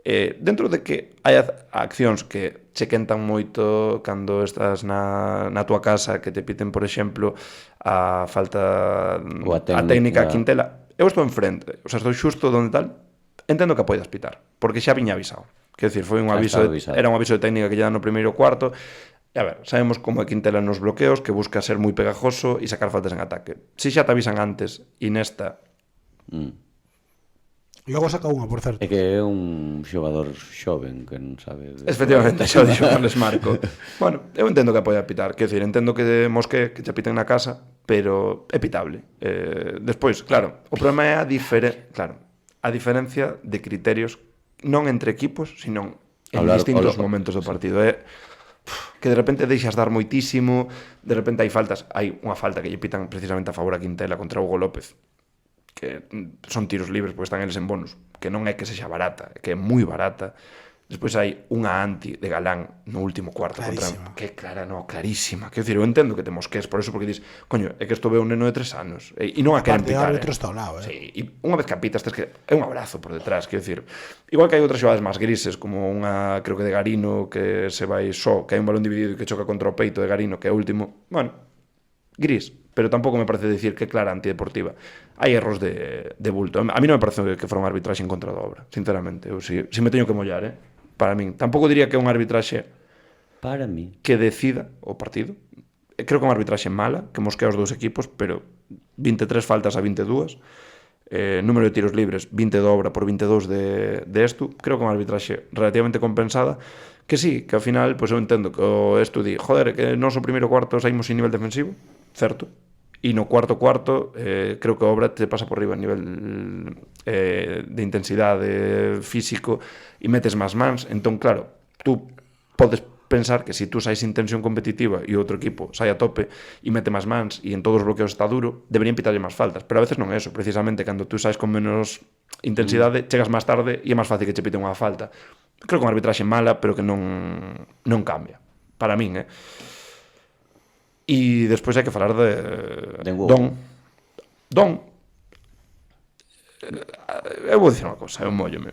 Dentro de que hai accións que che quentan moito cando estás na túa casa, que te piten, por exemplo, a falta Ou a a técnica técnica. Quintela, eu estou enfrente, o sea, estou xusto donde tal, entendo que a poidas pitar, porque xa viña avisado. Quer dicir, foi un Xa aviso, estaba avisado. era un aviso de técnica que lle dan no primeiro cuarto. E a ver, sabemos como é Quintela nos bloqueos, que busca ser moi pegajoso e sacar faltas en ataque. Si xa te avisan antes e nesta Logo saca unha, por certo. É que é un xogador xoven que non sabe... efectivamente, xa o dixo Carles Marco. Bueno, eu entendo que a poida pitar, quer dicir, entendo que mosque que te piten na casa, pero é pitable. Despois, claro, o problema é a diferencia de criterios non entre equipos, sino en distintos momentos do partido. É que de repente deixas dar moitísimo, de repente hai faltas, hai unha falta que lle pitan precisamente a favor a Quintela contra Hugo López, que son tiros libres porque están eles en bonus, que non é que sexa barata, é que é moi barata. Despois hai unha anti de Galán no último cuarto Clarísima. contra que clara, no, clarísima. Quer dizer, eu entendo que te mosques por eso, porque dis, coño, é que isto ve un neno de 3 anos e non a queren Aparte, o pitar. árbitro está ao lado, Sí, e unha vez que a pitas tes que é un abrazo por detrás, quero dicir. Igual que hai outras xogadas máis grises, como unha, creo que de Garino, que se vai só, que hai un balón dividido e que choca contra o peito de Garino, que é o último. Bueno, gris, pero tampouco me parece dicir que clara antideportiva. Hai erros de bulto. A mí non me parece que fora un arbitraxe en contra da obra, sinceramente. Eu, si me teño que mollar, para min. Tampouco diría que é un arbitraxe Para mí. que decida o partido. Creo que é unha arbitraxe mala, que mosquea os dous equipos, pero 23 faltas a 22, número de tiros libres 20 de obra por 22 de Estu. Creo que é unha arbitraxe relativamente compensada, que sí, que ao final, pois eu entendo que o Estu di, joder, que nos o primeiro cuarto saímos sin nivel defensivo, certo, e no cuarto creo que a obra te pasa por riba a nivel de intensidade físico e metes máis mans. Entón, claro, tú podes pensar que se tú sais sin tensión competitiva e o outro equipo sai a tope e mete máis mans e en todos os bloqueos está duro, deberían pitarlle máis faltas, pero a veces non é eso. Precisamente cando tú sais con menos intensidade, chegas máis tarde e é máis fácil que che piten unha falta. Creo que é unha arbitraxe mala, pero que non cambia para min, E despois hai que falar de Don. Eu vou dicir unha cosa, eu mollome.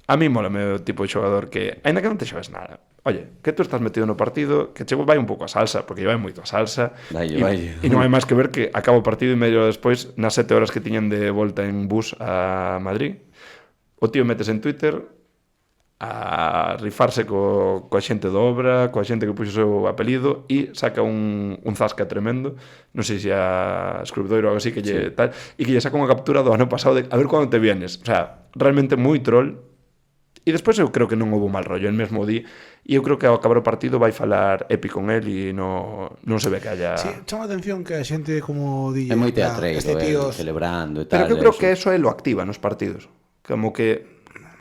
A mí mólame o tipo de xogador que, aínda que non te xogues nada, oye, que tú estás metido no partido, que che vai un pouco a salsa, porque vai moito a salsa, e non hai máis que ver que acaba o partido e medio despois, nas 7 horas que tiñan de volta en bus a Madrid, o tío metes en Twitter a rifarse coa xente de obra, coa xente que puxo o seu apelido, e saca un zasca tremendo, non sei se a Escrubidoiro ou algo así, que lle tal, e que lle saca unha captura do ano pasado de a ver cando te vienes. O sea, realmente moi troll. E despois eu creo que non houve mal rollo, el mesmo di, e eu creo que ao acabar o partido vai falar Epi con el e non se ve que haya... Sí, chama a atención que a xente como di... É moi teatreiro, celebrando e tal. Pero que eu creo que eso ele lo activa nos partidos. Como que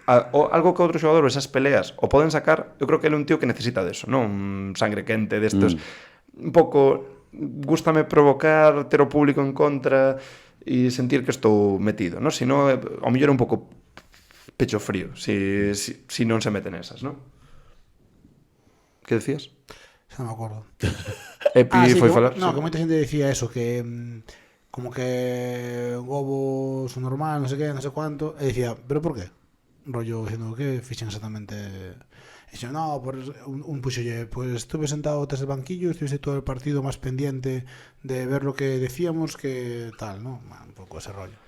algo que outro xogador, esas peleas, o poden sacar, eu creo que ele é un tío que necesita deso, non un sangre quente destos. Un pouco, gústame provocar, ter o público en contra e sentir que estou metido, non? Si non, ao mellor é un pouco pecho frío, si non se meten esas, non? Que decías? Xa non me acordo. Epi foi falar... No, que moita xente dicía eso, que como que Gobo son normal, non sei que, non sei cuánto, e dicía, pero por qué? Rollo diciendo que fixen exactamente. E dixo, no, pues un puxolle, pues estuve sentado tras el banquillo, estuve todo el partido máis pendiente de ver lo que decíamos que tal, ¿no? Un pouco ese rollo.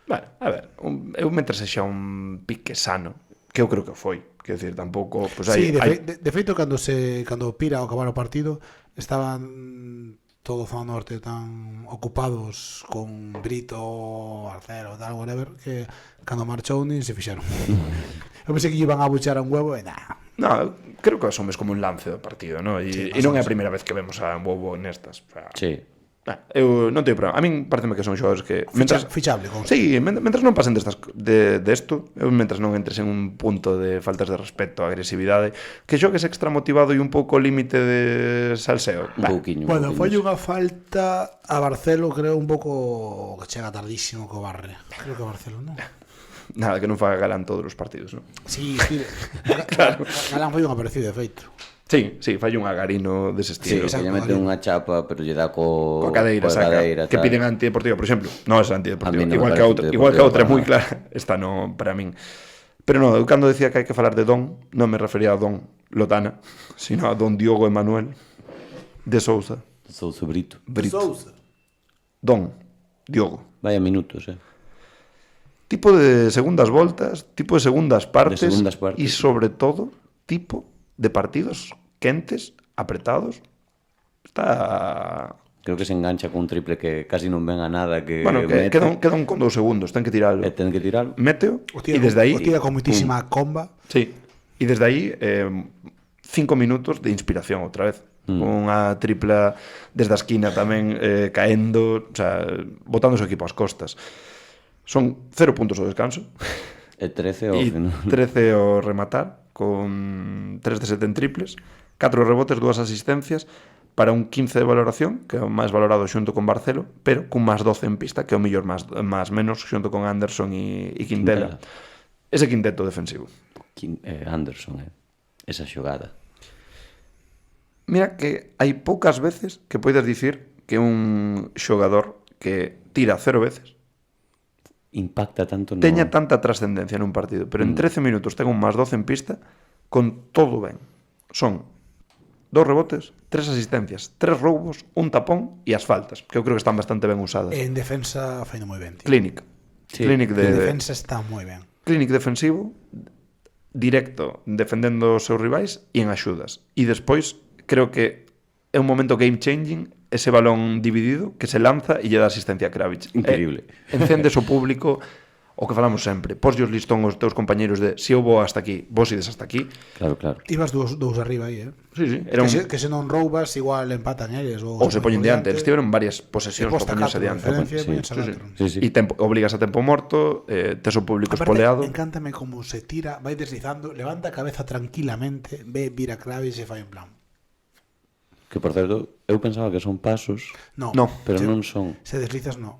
Bueno, a ver, eu mentre sexa un pique sano, que eu creo que foi, quero decir, tampouco, pues sí, de feito cando pira ao acabar o partido estaban todo o Zona Norte tan ocupados con Brito, Arcero, tal, whatever, que cando marchou nin se fixeron. Eu pensei que iban a buchar a un huevo e nada. No, creo que asumes como un lance do partido, ¿no? E non é a primeira vez que vemos a un huevo nestas. O sea, Sí. Eu non teño problema. A min pareceme que son xogadores que Fichable, con sí, mentras non pasen desto, eu mentras non entres en un punto de faltas de respeto, agresividade, que xogues extra motivado e un pouco límite de salseo. Un pouquiño. Bueno, foi unha falta a Barcelo, creo, un pouco que chega tardísimo co Barre. Creo que a Barcelo, non? Nada, que non faga Galán todos os partidos, non? Sí, claro. Galán foi un aparecido de feito. Sí, fai un agarino dese Sí, estilo. que lle mete unha chapa, pero lle dá coa cadeira, saca, que tal. piden antideportiva, por exemplo. Non é antideportiva, A mí non igual me que parece a outra é antideportiva moi para clara. Esta non, para min. Pero non, eu cando decía que hai que falar de Don, non me refería a Don Lotana, sino a Don Diogo Emanuel de Sousa. Sousa Brito. Don Diogo. Vaya minutos, Tipo de segundas voltas, tipo de segundas partes, e sobre todo, tipo de partidos quentes, apretados. Está... Creo que se engancha con un triple que casi non ven a nada que bueno, que queda un con 2 segundos, ten que tirarlo. Ten que tirarlo. Méteo, e desde aí... O tira con moitísima comba. Sí, e desde aí 5 minutos de inspiración outra vez. Unha tripla desde a esquina tamén caendo, o sea, botando o seu equipo ás costas. Son 0 puntos ao descanso. E 13 ao final. 13 ao rematar, con 3 de 7 en triples, 4 rebotes, 2 asistencias, para un 15 de valoración, que é o máis valorado xunto con Barcelo, pero cun máis 12 en pista, que é o mellor máis menos xunto con Anderson e Quintela. Ese quinteto defensivo. Anderson, esa xogada. Mira que hai poucas veces que podes dicir que un xogador que tira 0 veces impacta tanto teña tanta trascendencia nun partido, pero en 13 minutos ten un máis 12 en pista con todo ben. Son 2 rebotes, 3 asistencias, 3 roubos, un tapón e as faltas, que eu creo que están bastante ben usadas. En defensa faino moi ben, tío. Clinic. Sí, Clinic En defensa está moi ben. Clinic defensivo, directo, defendendo os seus rivais e en axudas. E despois, creo que é un momento game changing ese balón dividido que se lanza e lle dá asistencia a Kravitz. Increíble. Encendes o público, o que falamos sempre, poslle os listón aos teus compañeros de se eu vou hasta aquí, vos ides hasta aquí. Claro, claro. Ibas dous arriba aí, Sí, sí, era que se non roubas, igual empatan eles. ou se poñen diante. Eles tiveron varias posesións para poñerse diante. Sí, sí. E obligas a tempo morto, tes o público Aparte, espoleado. encántame como se tira, vai deslizando, levanta a cabeza tranquilamente, ve, vira Kravis e fai en plan. Que, por certo, eu pensaba que son pasos, No, No, pero se, non son. Se deslizas, no.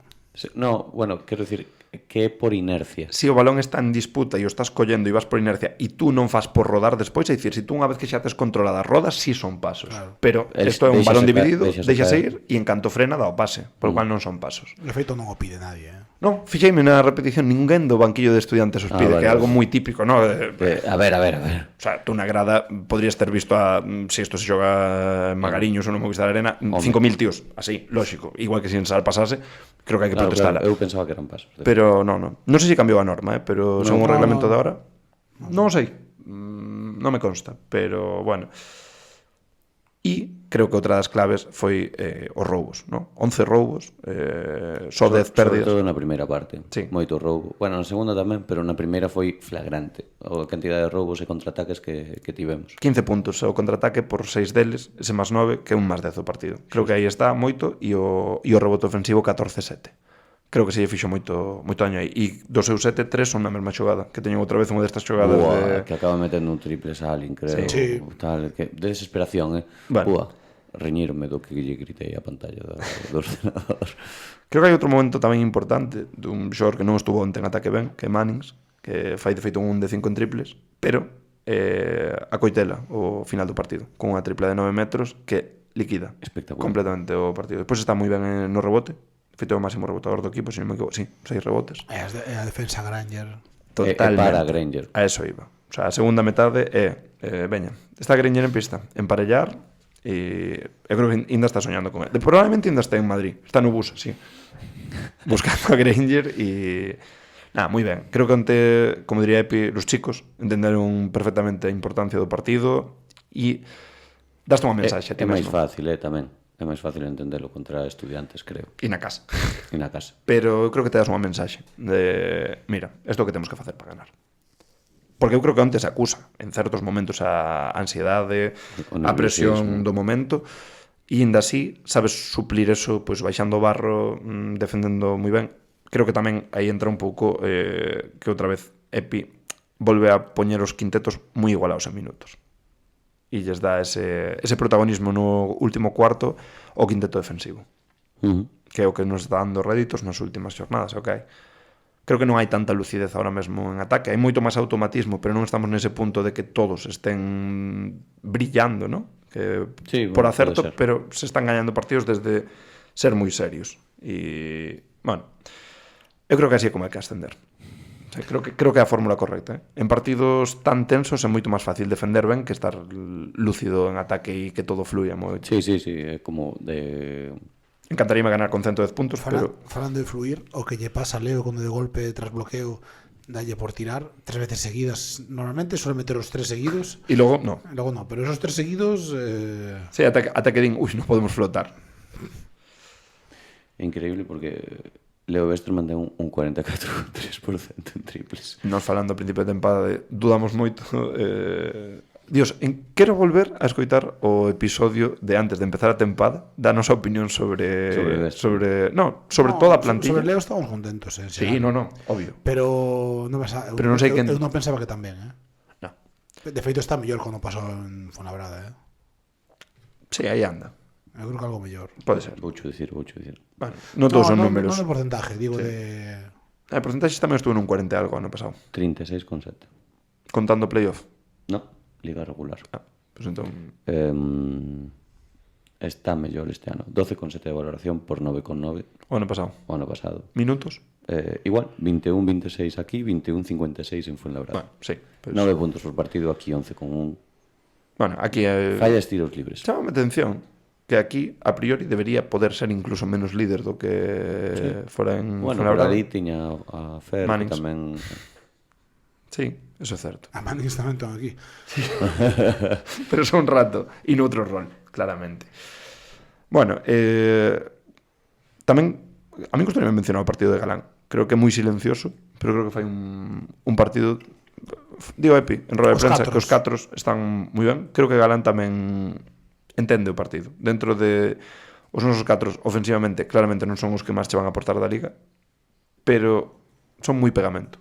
No, bueno, quero dicir que é por inercia. Se o balón está en disputa e o estás collendo e vas por inercia e tú non fas por rodar despois, é dicir, se tú unha vez que xa tes controlada rodas, sí son pasos. Claro. Pero El- isto é un déixase balón ca- dividido, déixase deixase caer. ir e en canto frena dá o pase, por lo cual non son pasos. De feito non o pide nadie, Non, fixeime na repetición, ninguén do banquillo de estudiantes os pide, vale, que é algo vale. moi típico, ¿no? A ver. O sea, tú na grada podrías ter visto a, se isto se xoga en Magariños ou no Movistar Arena, 5.000 tíos, así, lógico, igual que se en Sal pasase, creo que hai que Claro, protestala. claro, eu pensaba que eran pasos. Pero non sei se cambiou a norma, pero según o no, reglamento no. de ahora, non o sei, non me consta, pero bueno. E creo que outra das claves foi os roubos, ¿no? 11 roubos, só 10 Sobre pérdidas. todo na primeira parte. Sí. Moito roubo. Bueno, na segunda tamén, pero na primeira foi flagrante. A cantidade de roubos e contraataques que tivemos. 15 puntos o contraataque por 6 deles, ese máis 9, que é un máis 10 o partido. Creo que aí está moito e o rebote ofensivo 14-7. Creo que se lle fixo moito daño aí. E do seu 7-3 son na mesma xogada, que teñen outra vez unha destas xogadas de... Que acaba metendo un triple Salin, creo. Sí. Tal, que, de desesperación, Bueno. Buah, reñirme do que lle gritei a pantalla do ordenador. Creo que hai outro momento tamén importante dun xogador que non estuvo onte en ataque ben, que é Mannings, que fai de feito un 1 de 5 en triples, pero a coitela o final do partido, con unha tripla de 9 metros que liquida Espectacular. completamente o partido. Despois está moi ben no rebote, de feito é o máximo rebotador do equipo, se non me equivoco, sí, 6 rebotes. E a defensa Granger. Totalmente. para Granger. A eso iba. O sea, a segunda metade é, veña, está Granger en pista, emparellar, e eu creo que ainda está soñando con ele. Probablemente ainda está en Madrid, está no bus, así, buscando a Granger e... Nada, moi ben. Creo que onte, como diría Epi, os chicos entenderon perfectamente a importancia do partido e daste unha mensaxe a É ti máis mesmo. fácil, tamén. É máis fácil entendelo contra estudiantes, creo. E na casa. E na casa. Pero eu creo que te das unha mensaxe de, mira, isto é o que temos que facer para ganar. Porque eu creo que onte se acusa en certos momentos a ansiedade, O a presión nerviosismo. do momento, e ainda así sabes suplir eso pois baixando o barro, defendendo moi ben. Creo que tamén aí entra un pouco que outra vez Epi volve a poñer os quintetos moi igualados en minutos. E lles dá ese protagonismo no último cuarto ao quinteto defensivo, que é o que nos está dando réditos nas últimas jornadas, ok? Creo que non hai tanta lucidez ahora mesmo en ataque, hai moito máis automatismo, pero non estamos nese punto de que todos estén brillando, ¿no? Que Sí, por bueno, acerto, pode ser. pero se están gañando partidos desde ser moi serios. E, bueno, eu creo que así é como hai que ascender. O sea, creo que é a fórmula correcta, En partidos tan tensos é moito máis fácil defender ben que estar lúcido en ataque e que todo fluya moito. Sí, é como de... Encantaríame ganar con 110 puntos, pero Falando de fluir, o que lle pasa a Leo cando de golpe tras bloqueo dalle por tirar 3 veces seguidas. Normalmente suele meter os 3 seguidos, e logo no. logo no, pero esos 3 seguidos Sí, ata que din, ui, non podemos flotar. É increíble porque Leo Westerman ten un 44,3% en triples. Nos falando ao principio de tempada dudamos moito Dios, quero volver a escoitar o episodio de antes de empezar a tempada da nosa opinión sobre toda a plantilla. Sobre Leo estamos contentos, Sí, no, obvio. Pero non Pero non sei quen- eu non pensaba que tamén, No. De feito está mellor cando pasou en Fuenlabrada, Sí, aí anda. Eu creo que algo mellor. Pode ser. Voucho dicir. Bueno, non todos son números. Non de porcentaje, digo de... A porcentaxes tamén estuvo nun 40 e algo ano pasado, 36,7. contando playoff. No, liga regular. Pues entón, Está mellor este ano. 12,7 de valoración por 9,9 o ano pasado. o ano pasado. Minutos? Igual, 21-26 aquí, 21-56 en Fuenlabrada. Bueno, sí. Pues, 9 puntos por partido, aquí 11,1. Bueno, aquí Fallas tiros libres. chámame atención que aquí, a priori, debería poder ser incluso menos líder do que fora en Bueno, por Fuenlabrada. ali tiña a Fer, que Mannings. tamén... Sí, eso é certo. A Mannings tamén están aquí. Pero son un rato e noutro rol, claramente. Bueno, tamén a mí gustaría mencionar o partido de Galán. Creo que é moi silencioso, pero creo que fai un partido, digo Epi, en roda de Os prensa, catros. que os catros están moi ben. Creo que Galán tamén entende o partido. Dentro de os nosos catros, ofensivamente, claramente non son os que máis che van a aportar da Liga, pero son moi pegamento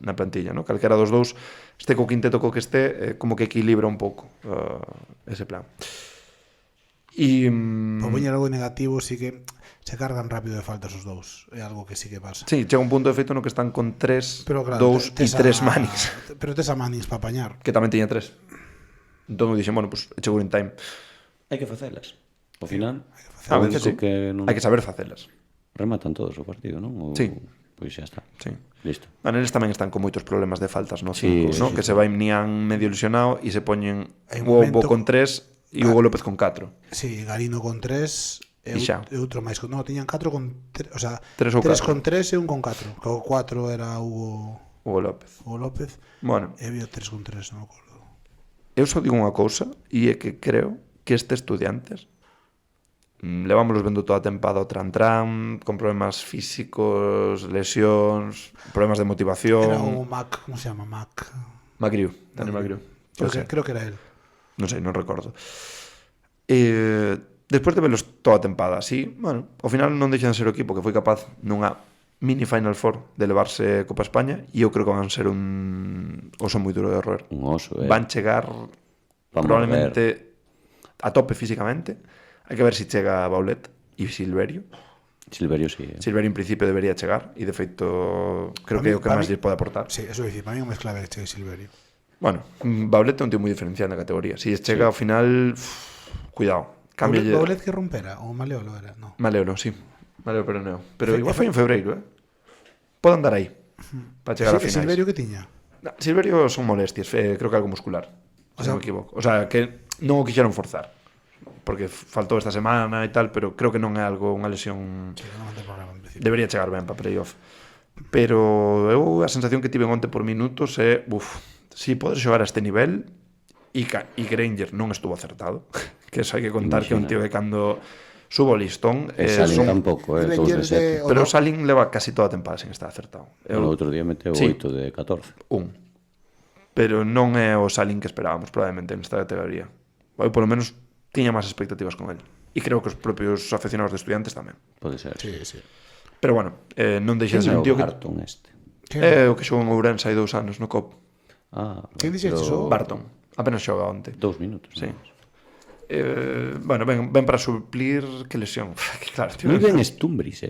na plantilla, ¿no? Calquera dos dous, este co quinteto co que este, como que equilibra un pouco ese plan. E Por poñer algo negativo, sí que se cargan rápido de faltas os dous. É algo que sí que pasa. sí, chega un punto de feito no que están con 3, Pero claro, 2 e 3 Mannings, Pero tes a Mannings para apañar. que tamén tiña 3. Entón eu dixen, bueno, pues chegou in time. Hai que facelas. Ao final, A o veces único sí. que non... Hai que saber facelas. Rematan todos o partido, non? Ou... Sí. Pois xa está. Sí. Listo. Eles tamén están con moitos problemas de faltas, no? Sí, Cinco, ¿no? sí, Que sí. se vai Nian medio lesionado e se poñen Hai un Hugo momento- con 3 e Hugo López con 4. Sí, Garino con 3 E xa. e outro máis. No, tiñan 4 con 3, o sea, Tres ou 3 catro. con 3 e un con 4. O 4 era Hugo López. López Bueno, e había 3 con 3, non me acordo. eu só digo unha cousa e é que creo que este Estudiantes levámoslos vendo toda a tempada ao tran-tran, con problemas físicos, lesións, problemas de motivación. Era o Mac, como se llama? Mac. Magriu, Dani Magriu. Creo que era él. Non sei, non recordo. Despois de velos toda a tempada así, bueno, ao final non deixan de ser o equipo que foi capaz nunha mini Final Four de levarse Copa España e eu creo que van ser un oso moi duro de roer. Un oso, Van chegar probablemente a tope físicamente. Hai que ver se chega Baulet e Silverio. Silverio sí. Silverio en principio debería chegar e de feito creo que é o que máis lle pode aportar. Sí, eso dicir, para mí é máis clave que chegue Silverio. Bueno, Baulet é un tío moi diferencial na categoría. Se chega ao final, cuidado, cámbialle. Baulet que rompera, o Maleolo era, no. Maleolo, sí. Maleo peroneo. Pero igual foi en febreiro, Pode andar aí para chegar a Sí, finais. Silverio que tiña? No, Silverio son molestias, creo que algo muscular. Se non me equivoco. O sea, que non o quixeron forzar. Porque faltou esta semana e tal, pero creo que non é algo, unha lesión. Sí, non ten problema en principio. Debería chegar ben para playoff. Pero eu a sensación que tive onte por minutos é, si podes xogar a este nivel e Granger non estuvo acertado, que eso hai que contar que é un tío que cando subo o listón Salin tampouco, 2 de 7. pero Salin leva casi toda a tempada sin estar acertado. O outro día meteu Sí. 8 de 14. Pero non é o Salin que esperábamos probablemente nesta categoría. Eu polo menos tiña máis expectativas con él. E creo que os propios aficionados de Estudiantes tamén. Pode ser. Sí, sí. Pero bueno, non deixa de Quen ser é un o tío que Barton este? é o que xogou en Ourense hai 2 anos no COP. Quen dixeste iso? Barton, apenas xoga onte. 2 minutos. Sí. non? Bueno, ven para suplir que lesión. Que claro, tío. Moi ben Stumbris,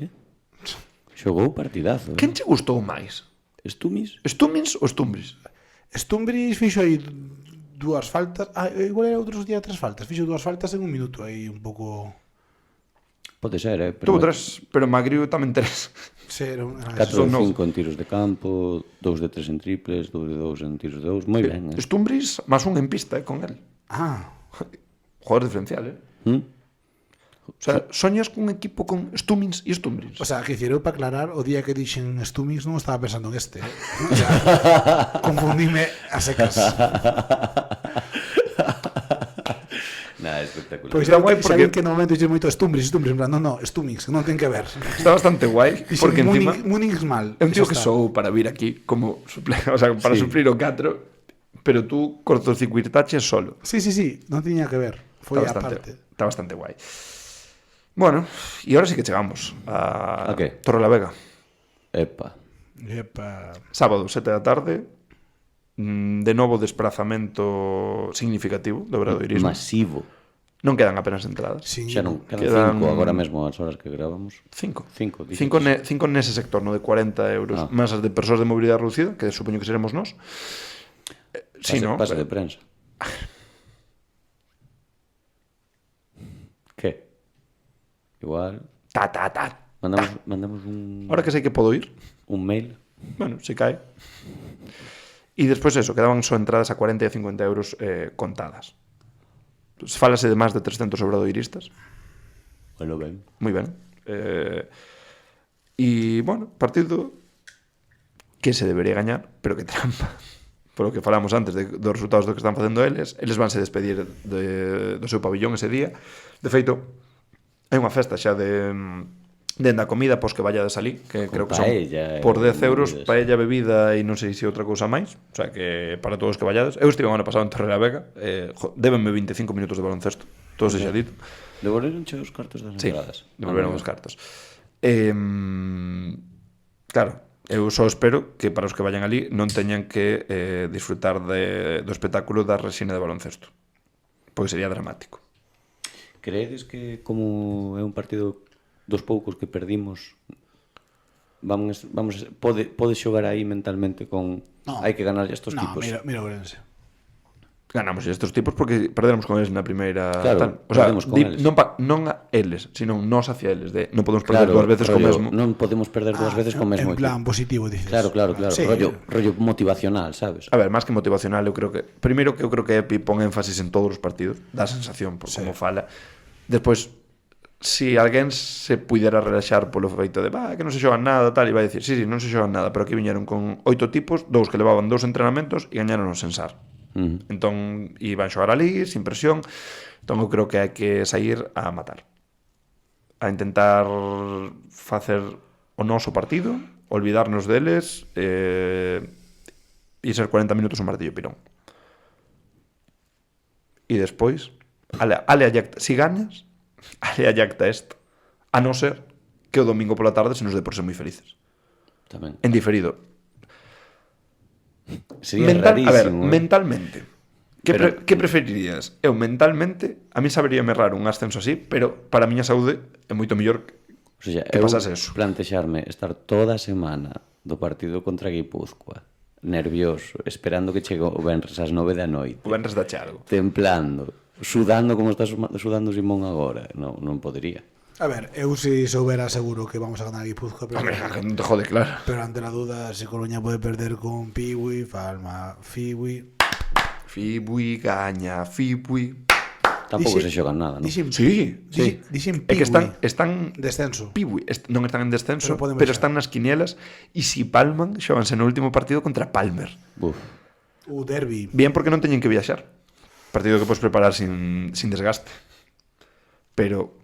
Xogou partidazo. Quen che gustou máis? Stumis? Stumins ou Stumbris? Stumbris fixo aí dúas faltas. Igual era outros días 3 faltas. Fixo 2 faltas en un minuto aí un pouco. Pode ser, Tuvo pero 3, pero Magriu tamén 3. Sí, era 4 Son de nove. 5 en tiros de campo, 2 de 3 en triples, 2 de 2 en tiros de 2. Moi ben, Stumbris máis un en pista, con él. Ah, Jugador diferencial, O sea, soñas cun equipo con Stumins e Stumbris. o sea, que dicir, eu para aclarar, o día que dixen Stumix non estaba pensando en este. O sea, confundíme a secas. Nada, espectacular. Pois Está xa guai porque- que no momento dixen moito Stumbris, en plan, no, Stumix, non ten que ver. Está bastante guai, porque encima Munich mal. é un tío xa que está. sou para vir aquí como o sea, para Sí. suplir o 4, pero tú cortocircuitaches solo. Sí, non tiña que ver. Foi aparte. Está bastante guai. Bueno, e ahora sí que chegamos a A que? Torrelavega. Epa. Epa. Sábado, 7 da tarde. De novo desplazamento significativo do obradoirismo. Masivo. Non quedan apenas entradas. Sí. Xa non, quedan Quedan- 5 agora mesmo as horas que gravamos. 5. 5, Cinco nese sector, no de 40 euros. Más as de persoas de mobilidade reducida, que supoño que seremos nós. Sí, no? Pase de prensa. Que? Igual Ta. mandamos un Ahora que sei que podo ir, mail. bueno, se cae. E despois eso, quedaban só entradas a 40 e a 50 euros contadas. Fálase de máis de 300 obradoiristas. Bueno, ben. Moi ben. E, bueno, partido que se debería gañar, pero que trampa. Polo que falamos antes dos resultados do que están facendo eles vanse despedir do seu pabillón ese día. De feito, hai unha festa xa de a comida pos que vayades ali, que creo que son paella, por 10 euros, bebidas. paella, bebida e non sei se outra cousa máis. O sea que para todos os que vayades. Eu estive o ano pasado en Torre la Vega, débenme 25 minutos de baloncesto, todo se xa dito. Devolveronche os cartos das Sí, entradas. devolveron os cartos. Claro, eu só espero que para os que vayan ali non teñan que disfrutar do espectáculo da resina de baloncesto, porque sería dramático. Creedes que como é un partido dos poucos que perdimos pode xogar aí mentalmente con No. hai que ganarlle a estos No, tipos? mira Ourense. Ganamos estes tipos porque perderemos con eles na primeira Claro, O sea, perdemos con eles. non a eles, sino nós hacia eles, non podemos perder dúas veces co mesmo. Non podemos perder dúas veces co mesmo En plan equipo. positivo, dices. Claro. Sí. Rollo motivacional, sabes? A ver, máis que motivacional, eu creo que primeiro que eu creo que Epi pon énfasis en todos os partidos, dá sensación por como fala. Despois, si alguén se puidera relaxar polo feito de que non se xogan nada, tal, e vai dicir, sí, non se xogan nada, pero aquí viñeron con 8 tipos, 2 que levaban 2 entrenamentos e gañaron sen SAR. Entón, iban xogar ali, sin presión. Entón, eu creo que hai que sair a matar, a intentar facer o noso partido, olvidarnos deles e ser 40 minutos un martillo pirón. E despois, ale a yacta, si gañas, ale a yacta esta, a non ser que o domingo pola tarde se nos dé por ser moi felices. Tamén. En diferido. Sería A ver, rarísimo. mentalmente. Pero- Que preferirías? Eu mentalmente, a mí saberíame raro un ascenso así, pero para a miña saúde é moito mellor O sea, que eu pasase eso. plantexarme estar toda a semana do partido contra Guipúzcoa, nervioso, esperando que chegue o venres ás 9 da noite, o venres da algo. templando, sudando como está sudando Simón agora. Non podería. A ver, eu si soubera seguro que vamos a ganar Guipúzcoa, pero, Hombre, que non te jode, claro. pero ante la duda, si Coruña puede perder con Piwi, Palma, Fiwi... Fibui, gaña, Fibui. Tampouco se xogan nada, non? Sí. Dixen É que Piwi. están Descenso. Pibui, non están en descenso, Pero podemos pero xa. están nas quinielas e si palman, xoganse no último partido contra Palmer. Buf. Derbi. Bien porque non teñen que viaxar. Partido que podes preparar sin desgaste. Pero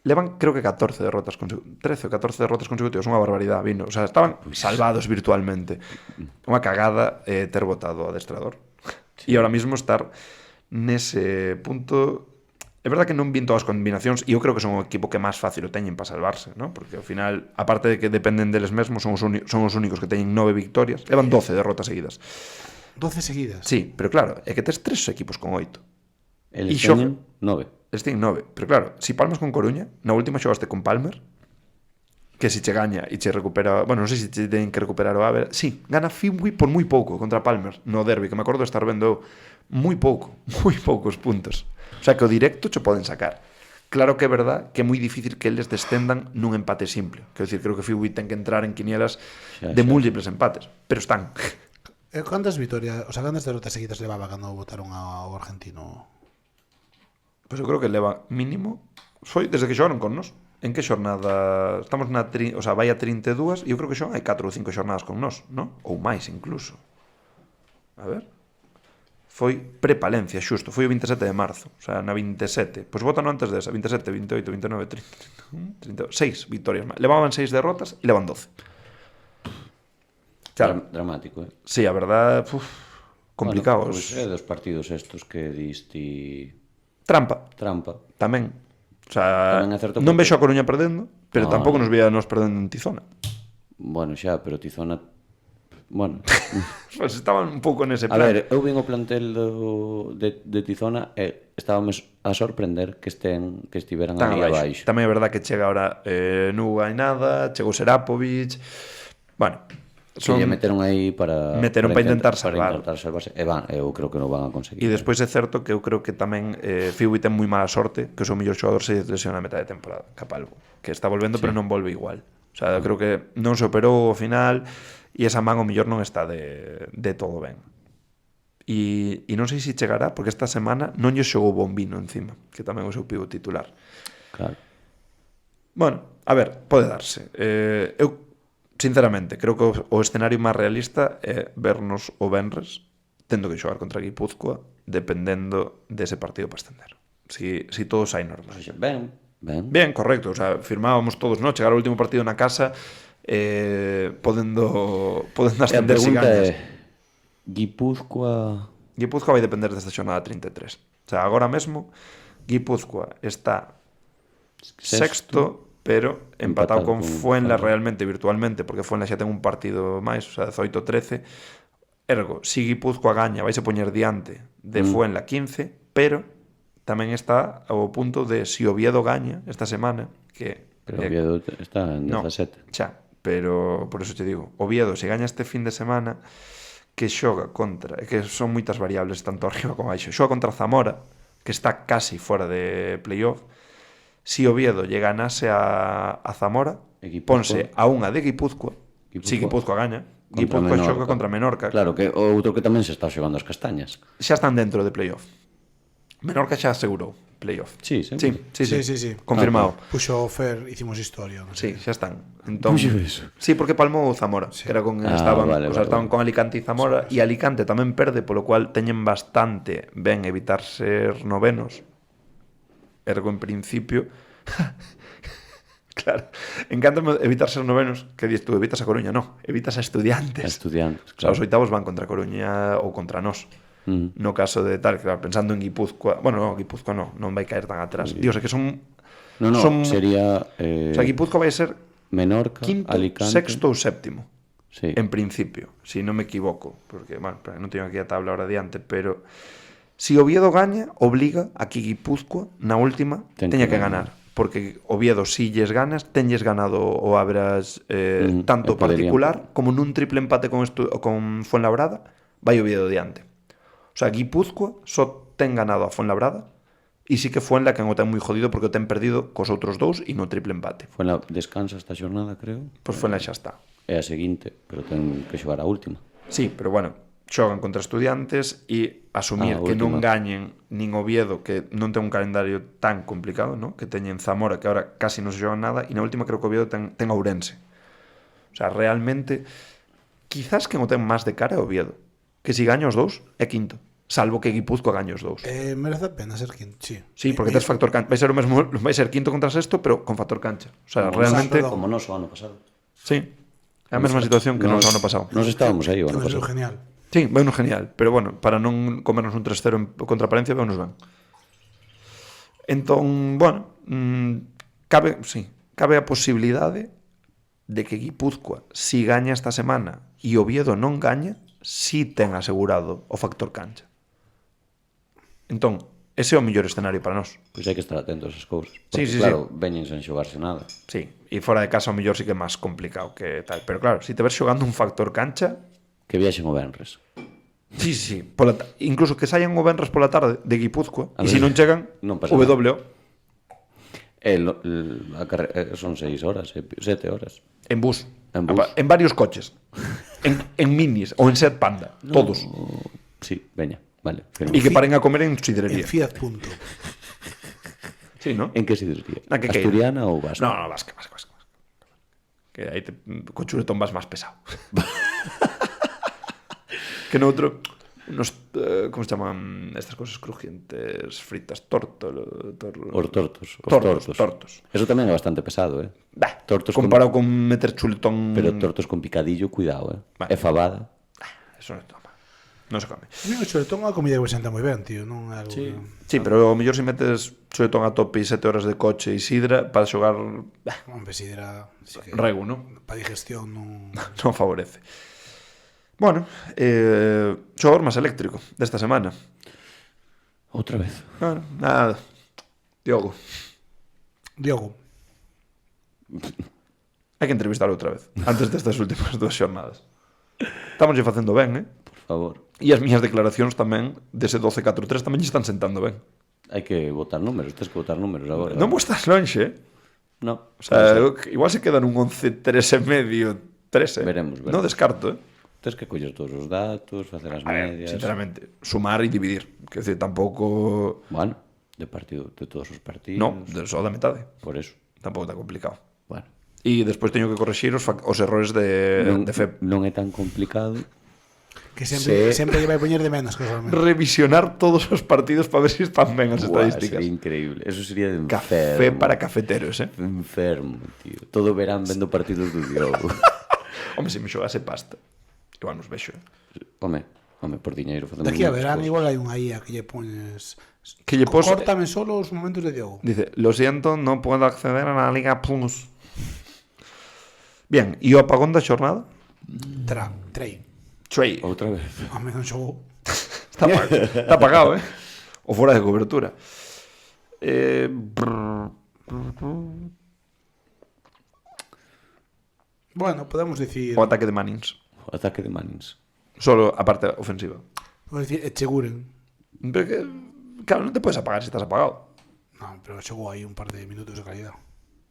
levan, creo que 14 derrotas 13 ou 14 derrotas consecutivas, unha barbaridade, vino. O sea, estaban salvados virtualmente. Unha cagada ter votado o adestrador. E ahora mismo estar nese punto. É verdad que non vin todas as combinacións e eu creo que son o equipo que máis fácil o teñen para salvarse, ¿no? Porque ao final, aparte de que dependen deles mesmos, son os únicos que teñen 9 victorias. Levan 12 derrotas seguidas. 12 seguidas. Sí, pero claro, é que tes 3 equipos con 8. Eles E xoga- teñen 9. Eles teñen 9. Pero claro, si palmas con Coruña, na última xogaste con Palmer, que si che gaña e che recupera... Bueno, non sei se che teñen que recuperar o Aver. Sí, gana Fibui por moi pouco contra Palmer no derbi, que me acordo de estar vendo moi poucos puntos. O sea, que o directo che poden sacar. Claro que é verdad que é moi difícil que eles descendan nun empate simple. Quero dicir, creo que Fibui ten que entrar en quinielas de múltiples empates. Pero están. Cantas vitorias, o sea, cantas derrotas seguidas levaba cando votaron ao argentino? Pois eu creo que leva mínimo foi desde que xogaron con nós. En que xornada? Estamos na o sea, vai a 32 e eu creo que xogan hai 4 ou 5 xornadas con nós, non? Ou máis incluso. A ver. Foi pre-Palencia, xusto, foi o 27 de marzo, o sea, na 27. Pois votan antes desa, 27, 28, 29, 30, 6 victorias máis. Levaban 6 derrotas e levan 12. Claro, Dramático, eh? sí, a verdad, complicados. Bueno, pois é dos partidos estos que diste Trampa, tamén. O sea, Tamén é certo non porque- vexo a Coruña perdendo, pero No, tampouco no. nos veía nos perdendo en Tizona. Bueno, xa, pero Tizona... Bueno, Pues estaban un pouco nese a plan. ver, eu vin o plantel de Tizona e estábame a sorprender que estiveran Tan ali abaixo. abaixo. Tamén é verdad que chega ahora non hai nada, chegou Serapovic. Bueno, Que lle meteron aí para intentar salvar. Para intentar salvarse. Eu creo que non van a conseguir. E despois é certo que eu creo que tamén Fiui ten moi mala sorte, que o seu mellor xogador se lesiona a metade de temporada, Capalvo, que está volvendo, pero non volve igual. O sea, eu creo que non se operou ao final E esa man o mellor non está de todo ben. E non sei se chegará, porque esta semana non lle xogou Bombino encima, que tamén é o seu pivo titular. Claro. Bueno, a ver, pode darse. Eu, sinceramente, creo que o escenario máis realista é vernos o venres tendo que xogar contra Guipúzcoa, dependendo dese partido para ascender. Si todo sai normal. Ben. Bien, correcto. O sea, firmábamos todos, ¿no? Chegar ao último partido na casa podendo ascender si gañas. Guipúzcoa Guipúzcoa vai depender desta xornada 33. O sea, agora mesmo Guipúzcoa está sexto, pero empatado con Fuenla realmente, virtualmente, porque Fuenla xa ten un partido máis, o sea, 18-13. Ergo, si Guipúzcoa gaña, vais a poñer diante de Fuenla 15, pero tamén está ao punto de si Oviedo gaña esta semana, que... Pero Oviedo está en 17. No, xa, pero por eso te digo, Oviedo, se gaña este fin de semana, que xoga contra, que son moitas variables tanto arriba como abaixo, xoga contra Zamora, que está casi fora de playoff. Si Oviedo lle ganase a Zamora, ponse a unha de Guipúzcoa. Si Guipúzcoa gaña, Guipúzcoa xoga contra Menorca. Claro, que o outro que tamén se está xogando as castañas. Xa están dentro de playoff. Menorca xa asegurou playoff. Sí. Sí. Confirmado. Puxo Fer, hicimos historia. Non Sí, sei. xa están. Entón, Puxo eso. Sí, porque palmou Zamora, que era con estaban con Alicante e Zamora, e Alicante tamén perde, polo cual teñen bastante ben evitar ser novenos. Ergo, en principio, claro, encanta evitar ser novenos. Que dis tú, evitas a Coruña? No, evitas a Estudiantes. Estudiantes, O sea, os claro. oitavos van contra Coruña ou contra nós. No caso de tal, claro, pensando en Guipúzcoa, bueno, no, Guipúzcoa non vai caer tan atrás. Dios, é que son... No, sería O sea, Guipúzcoa vai ser Menorca, quinto, Alicante. sexto ou séptimo. Sí. En principio, si non me equivoco, porque, bueno, non teño aquí a tabla ahora diante, pero si Oviedo gaña, obliga a que Guipúzcoa na última teña que ganar, porque Oviedo, si lles ganas, teñes ganado o Abras tanto particular como nun triple empate con Fuenlabrada, vai Oviedo diante. O sea, Guipúzcoa só ten ganado a Fuenlabrada e sí que Fuenla quen o ten moi jodido porque o ten perdido cos outros dous e no triple empate. Fuenla descansa esta xornada, creo. Pois Fuenla xa está. É a seguinte, pero ten que xogar a última. Sí, pero bueno, xogan contra Estudiantes e asumir que non gañen nin Oviedo, que non ten un calendario tan complicado, ¿no? Que teñen Zamora, que ahora casi non se xogan nada, e na última creo que Oviedo ten Ourense. O sea, realmente, quizás que non ten máis de cara é Oviedo, que si gaña os dous é quinto, salvo que Guipúzcoa gañe os dous. Merece a pena ser quinto, sí. Sí, porque tes factor cancha. Vai ser o mesmo, vai ser quinto contra sexto, pero con factor cancha. O sea, realmente, Como nos o ano pasado. sí, é a mesma situación que nos ano pasado. Nos estábamos aí o ano Eso é pasado. genial. Sí, vai genial, pero bueno, para non comernos un 3-0 contra Palencia, vai ben. Entón, bueno, cabe a posibilidade de que Guipúzcoa, si gaña esta semana e Oviedo non gaña, si ten asegurado o factor cancha. Entón, ese é o mellor escenario para nós. Pois hai que estar atentos a esas cousas. Sí, Porque, sí, claro, veñen sen xogarse nada. Sí, e fora de casa o mellor sí que é máis complicado que tal. Pero claro, si te ves xogando un factor cancha, Que viaxen o Benres. sí, incluso que saian o venres pola tarde de Guipúzcoa, A e se ver, non chegan, non pasa WO. Son 6 horas, 7 horas. En bus. En bus. En varios coches. en minis ou en Seat Panda. Todos. Sí, veña, vale. E que paren a comer en En sidrería. Fiat punto. Sí, ¿no? En que sidrería? Na que Asturiana ou vasca? No, vasca. Que aí co chuletón vas máis pesado. Que no outro unos, como se chaman estas cosas crujientes, fritas, Os tortos. tortos. Eso tamén é bastante pesado, Bah, Tortos comparado con meter chuletón... Pero tortos con picadillo, cuidado, Vale. E fabada. Eso non se toma. Non se come. A mí o chuletón é unha comida que me senta moi ben, tío. Non é algo Sí. que... Sí, pero o mellor se metes chuletón a tope e 7 horas de coche e sidra para xogar Hombre, sidra... Sí que... regu, non? Para digestión non... Non favorece. Bueno, xogador máis eléctrico desta semana. Outra vez. Bueno, nada. Diogo. Hai que entrevistar outra vez antes destas últimas 2 xornadas. Estamos facendo ben, Por favor. E as miñas declaracións tamén dese 12-4-3 tamén lle están sentando ben. Hai que botar números, tens que botar números agora. Non vos estás lonxe, No. O sea, igual se queda nun 11-3 e medio 3, Veremos. Non descarto, Tens que coller todos os datos, facer as A ver, medias. sinceramente, sumar e dividir. Quer dizer, tampouco... Bueno, de todos os partidos. No, só da metade. Por eso. Tampouco está complicado. Bueno. E despois teño que corregir os errores de FEP. Non é tan complicado. Que sempre lle vai poñer de menos, casualmente. Revisionar todos os partidos para ver se están ben as Buah, estadísticas. sería increíble. Eso sería de Café enfermo. para cafeteros, Enfermo, tío. Todo verán vendo partidos do Diogo. Home, se me xogase pasta. Igual nos vexo, Home, por diñeiro facemos Daqui a moitas verán cousas. igual hai unha IA que lle pones... Que lle pos... Córtame solo os momentos de Diogo. Dice, lo siento, no puedo acceder a la Liga Plus. Bien, e o apagón da xornada? Trei. Chuei, Outra vez. A mí non xogou. está apagado, O fora de cobertura. Bueno, podemos dicir... O ataque de Mannings. O ataque de Mannings. Solo a parte ofensiva. Podemos dicir Echeguren. Pero que, claro, non te podes apagar se estás apagado. Non, pero xogou aí un par de minutos de calidad.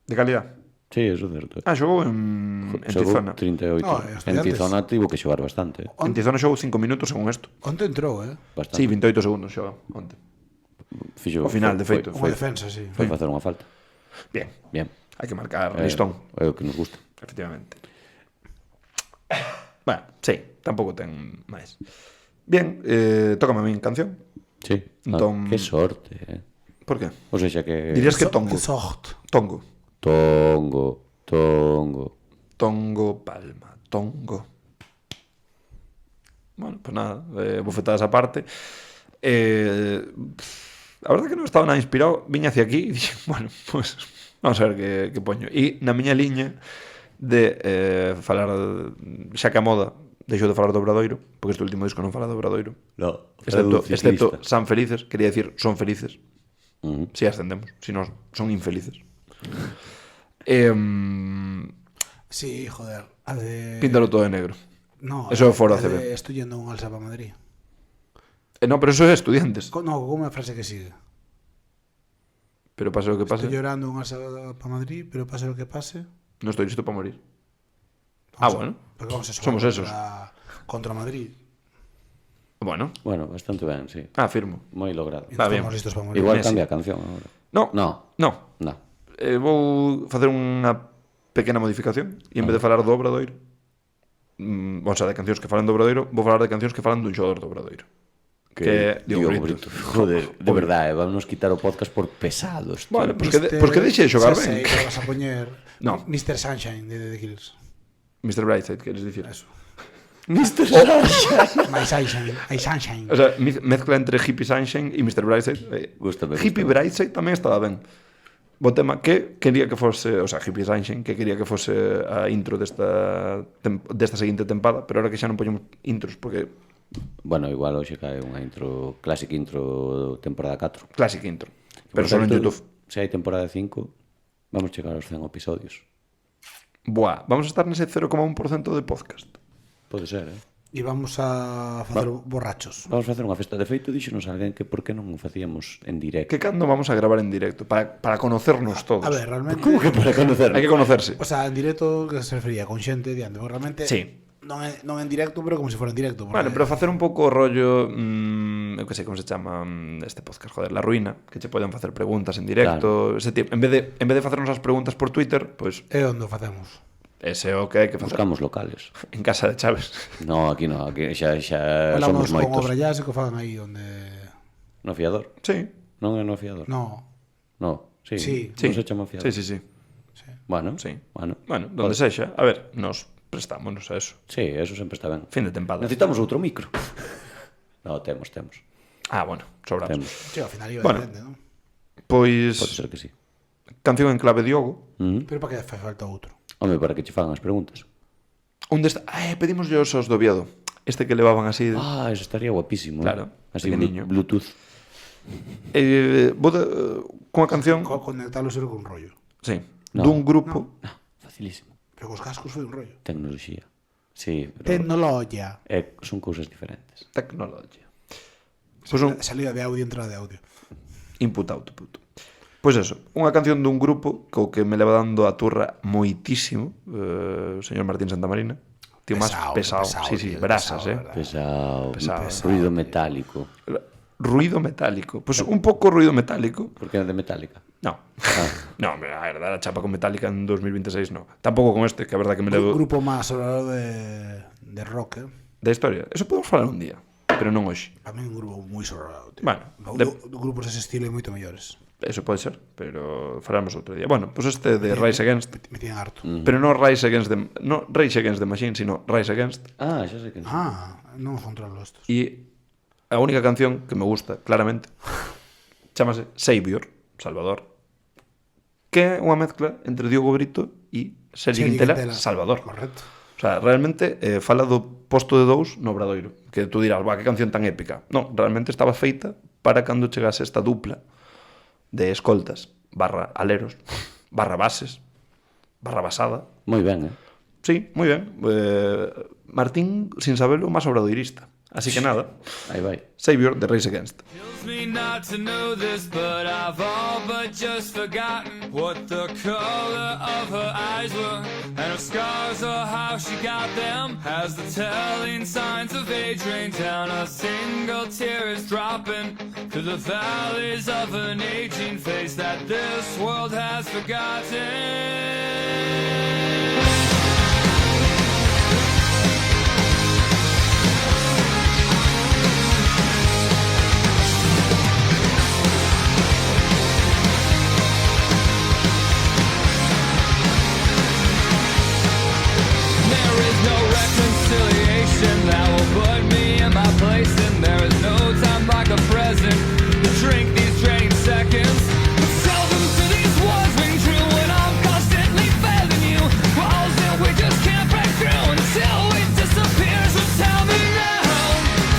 De calidad. Sí, eso é certo. Ah, xogou en Xogou Tizona. 38. No, En Estudiantes. Tizona tivo que xogar bastante. En Tizona xogou 5 minutos según isto. Onte entrou, Bastante. Sí, 28 segundos xoga onte. Fixo, Ao final, de feito. Unha defensa, sí. Foi facer unha falta. Bien, Bien. hai que marcar listón. É o que nos gusta. Efectivamente. Bueno, sí, tampouco ten máis. Bien, tócame a min canción. Sí. Entón- Que sorte, Por qué? O sea que... Dirías que tongo. Soft. Tongo. Tongo. Tongo, palma, tongo. Bueno, pues nada, bofetadas aparte. A verdade que non estaba nada inspirado. Viña hacia aquí e dixen, bueno, pues vamos a ver que poño. E na miña liña de falar, xa que a moda deixou de falar do Obradoiro, porque este último disco non fala do Obradoiro. No, Excepto San Felices, quería decir Son Felices. Uh-huh. Si ascendemos, si no, son infelices. Sí, joder. A de... Píntalo todo de negro. No, Eso é fora a CB. Estoy yendo a un alza para Madrid. No, pero eso é estudiantes. No, como a frase que sigue. Pero pase lo que pase, Estoy llorando un alza para Madrid, pero pase lo que pase. no estoy listo para morir. Vamos bueno. Porque vamos a Somos esos. Contra Madrid. Bueno, Bueno, bastante ben, sí. firmo. Moi logrado. Y Va no bien. estamos listos para morir. Igual Messi. cambia a canción agora. No, No. no. No. Vou facer unha pequena modificación e en vez de falar do Obradoiro, o sea, de cancións que falan do Obradoiro, vou falar de cancións que falan dun xogador do Obradoiro. Que é Diogo Brito. Joder, de verdade, vamos quitar o podcast por pesados. Tío. Bueno, pues que deixe de xogar ben. Que vas a poñer No. Mr. Sunshine de The Kills. Mr. Brightside, queres dicir? Eso. Mr. Sunshine. My Sunshine. My Sunshine. O sea, mezcla entre Hippie Sunshine e Mr. Brightside. Gústame, Hippie Brightside tamén estaba ben. Bo tema que quería que fose, o sea, Hippie Sunshine, que quería que fose a intro desta seguinte tempada, pero ahora que xa non poñemos intros, porque Bueno, igual hoxe cae unha intro, classic intro temporada 4. Classic intro. Pero Por solo en certo, YouTube. Se hai temporada 5, vamos chegar aos 100 episodios. Buah, vamos a estar nese 0,1% de podcast. Pode ser, E vamos a facer borrachos. Vamos a facer unha festa. De feito, díxonos alguén que por que non o facíamos en directo. Que cando vamos a gravar en directo? Para conocernos todos. A ver, realmente... Como que para conocer? Hai que conocerse. O sea, en directo que se refería con xente diante, porque realmente Sí. non en directo, pero como se fora en directo. Porque... Vale, pero facer un pouco o rollo, eu que sei como se chama este podcast, joder, La Ruina, que che poden facer preguntas en directo, ese tipo. En vez de facernos as preguntas por Twitter, pois É onde o facemos. ese é o que hai que facer. Buscamos locales. En casa de Chaves. No, aquí xa Falamos somos con moitos. Obrallás e que fagan aí onde... No fiador? Sí, Non é no fiador? No. No, sí. Sí. Non se chama fiador? sí. Bueno, Sí. bueno. Bueno, donde sexa. A ver, nos prestámonos a eso. Sí, eso sempre está ben. Fin de tempada. Necesitamos outro micro. No, temos. Ah, bueno, sobramos. Temos. Sí, ao final iba Bueno. depende, non? Pois, Pode ser que sí. canción en clave Diogo. Pero para que fai falta outro? Home, para que che fagan as preguntas. Onde está? Pedimos os do Oviedo. Este que levaban así. Ah, eso estaría guapísimo. Claro, Así pequeniño. Bluetooth. Cunha canción, Conectalo solo con un rollo. sí, No. dun grupo. No, facilísimo. Pero cos cascos foi un rollo. Tecnoloxía. Sí, pero Tecnología. son cousas diferentes. Tecnología. Pois un Salida de audio, entrada de audio. input output. Pois eso, unha canción dun grupo co que me leva dando a turra moitísimo, o señor Martín Santamarina. Tío máis pesado. Sí, tío, brasas, pesado, Pesado, Pesado. ruido metálico. Ruido metálico. Pois un pouco ruido metálico. Porque é de Metallica. No. No, a ver, dar a chapa con Metallica en 2026 no. Tampouco con este, que a verdad que me levo Grupo máis hablado de rock, da historia. Eso podemos falar un día, pero non hoxe. A mí é un grupo moi sobrado, tío. Bueno, Grupos dese estilo e moito mellores. Eso pode ser, pero falamos outro día. Bueno, pois este de Rise Against, Me tienen harto. pero non Rise Against the Machine, sino Rise Against. Ah, xa sei que non. Non os controlo estos. E a única canción que me gusta, claramente, chamase Savior, Salvador, que é unha mezcla entre Diogo Brito e Sergi Quintela, Salvador. Correcto. O sea, realmente fala do posto de dous no Obradoiro. Que tú dirás, que canción tan épica. Non, realmente estaba feita para cando chegase esta dupla de escoltas, barra aleros, barra bases, barra basada. Moi ben, Sí, moi ben. Martín, sin sabelo, máis obradoirista. Así que nada, Aí vai. Savior de Rise Against. Kills me not to know this, but I've all but just forgotten what the color of her eyes were, and her scars or how she got them. Has the telling signs of age rained down, a single tear is dropping through the valleys of an aging face that this world has forgotten. There is no reconciliation that will put me in my place, and there is no time like a present to drink these draining seconds. But seldom do these words ring true when I'm constantly failing you. Walls that we just can't break through until we disappear. So tell me now,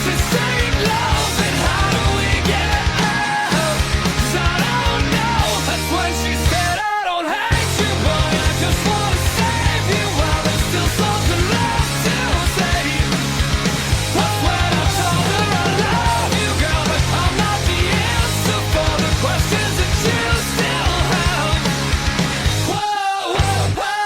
sustain love, and how do we get out? 'Cause I don't know. That's when she said, I don't hate you, but I just wanna save you while there's still something left to save. That's when I told her I love you, girl, but I'm not the answer for the questions that you still have. Whoa, whoa, whoa.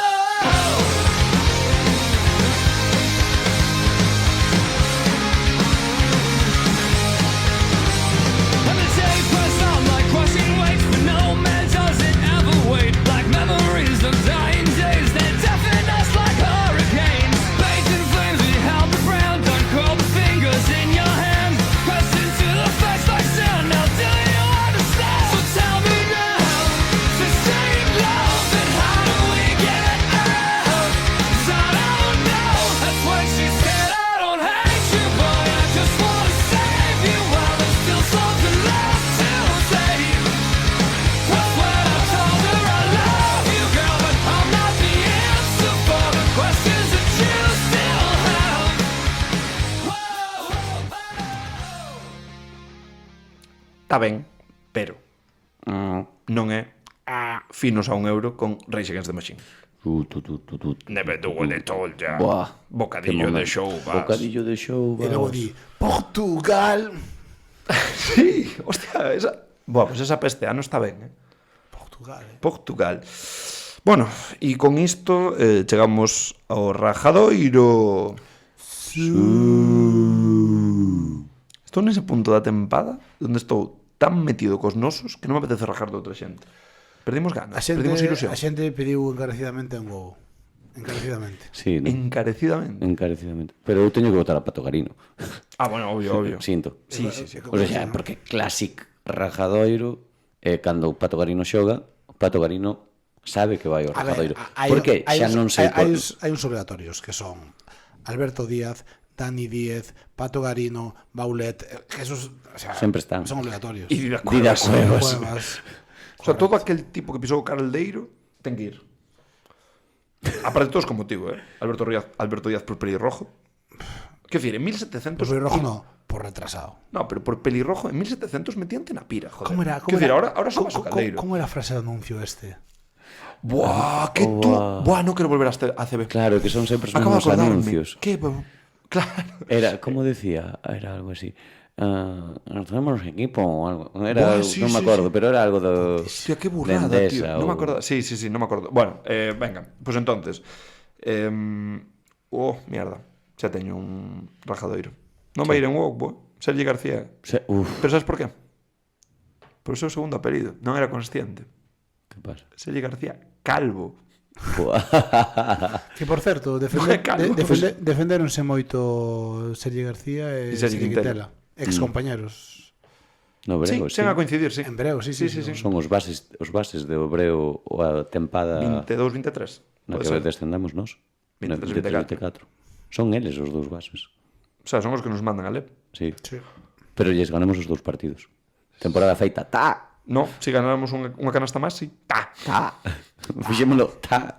And the day press on like crushing weights, but no man does it ever wait. Like memories of dying days that deafen us like hurricanes. Bathed in flames, we held the ground, uncurled the fingers in your hand, pressed into the face like sand. Now do you understand? So tell me now, sustain love, and how do we get out? 'Cause I don't know. That's when she said, I don't hate you, boy, I just wanna save you while there's still something left to save. That's when I told her I love you, girl, but I'm not the answer for the questions that you still have. Whoa, whoa, whoa. Está ben, pero non é finos a €1 con Rise Against the Machine. Never do what they told ya. Buah, Bocadillo de show, vas. Bocadillo de show, E logo vas. di, Portugal. Sí, hostia, esa... Buah, pues esa peste no está ben, Portugal, Portugal. Bueno, e con isto chegamos ao rajadoiro. Estou nese punto da tempada onde estou tan metido cos nosos que non me apetece rajar de outra xente. Perdimos ganas, perdimos ilusión. A xente pediu encarecidamente un gogo. Encarecidamente. Sí, no? Encarecidamente. Encarecidamente. Pero eu teño que votar a Pato Garino. Ah, bueno, obvio. Sinto. Sí. O sea, porque Classic Rajadoiro cando o Pato Garino xoga, o Pato Garino sabe que vai ao Rajadoiro. Porque xa non sei Hai uns obligatorios que son Alberto Díaz, Dani Díez, Pato Garino, Baulet, que esos, o sea, Sempre están. son obligatorios. E Dida Dida Cuevas. Cuevas. O sea, todo aquel tipo que pisou o Caldeiro ten que ir. Aparte de todos con motivo, Alberto Díaz por pelirrojo. Que decir, en 1700... Por rojo no, por retrasado. No, pero por pelirrojo en 1700 metíante na pira, joder. ¿Cómo era? Quer decir, ahora son máis o Caldeiro. ¿Cómo era a frase de anuncio este? Buah, que tú... Buah, no quero volver a ACB. Claro, que son sempre os Acabo de mesmos acordarme. anuncios. Que... Claro. Era, como decía, era algo así. tenemos equipo o algo. Era, Buah, sí, non me sí, acordo, sí. pero era algo do... Hostia, qué burrada, de Endesa tío. No me ou- acuerdo. Sí, no me acuerdo. Bueno, venga, pues entonces. Mierda. Xa teño un rajadoiro. Non vai ir en Wokbo, Sergi García. Pero sabes por qué? Por o seu segundo apelido. Non era consciente. Que pasa? Sergi García Calvo. Que, por certo, Calvo. defenderonse moito Sergi García e Sergi Sergi Quintela. Quintela, ex compañeros. No Sí, Brego, sen a coincidir, sí. En Breo, sí. Son os bases de Obreo ou a tempada 22-23. na Pode que ser. descendamos nós. 23-24. Son eles os dous bases. O sea, son os que nos mandan a Lep. Sí. Sí. Pero lles ganamos os dous partidos. Temporada feita, ta, No, si ganáramos unha canasta máis, sí. ta. Fixémolo, ta.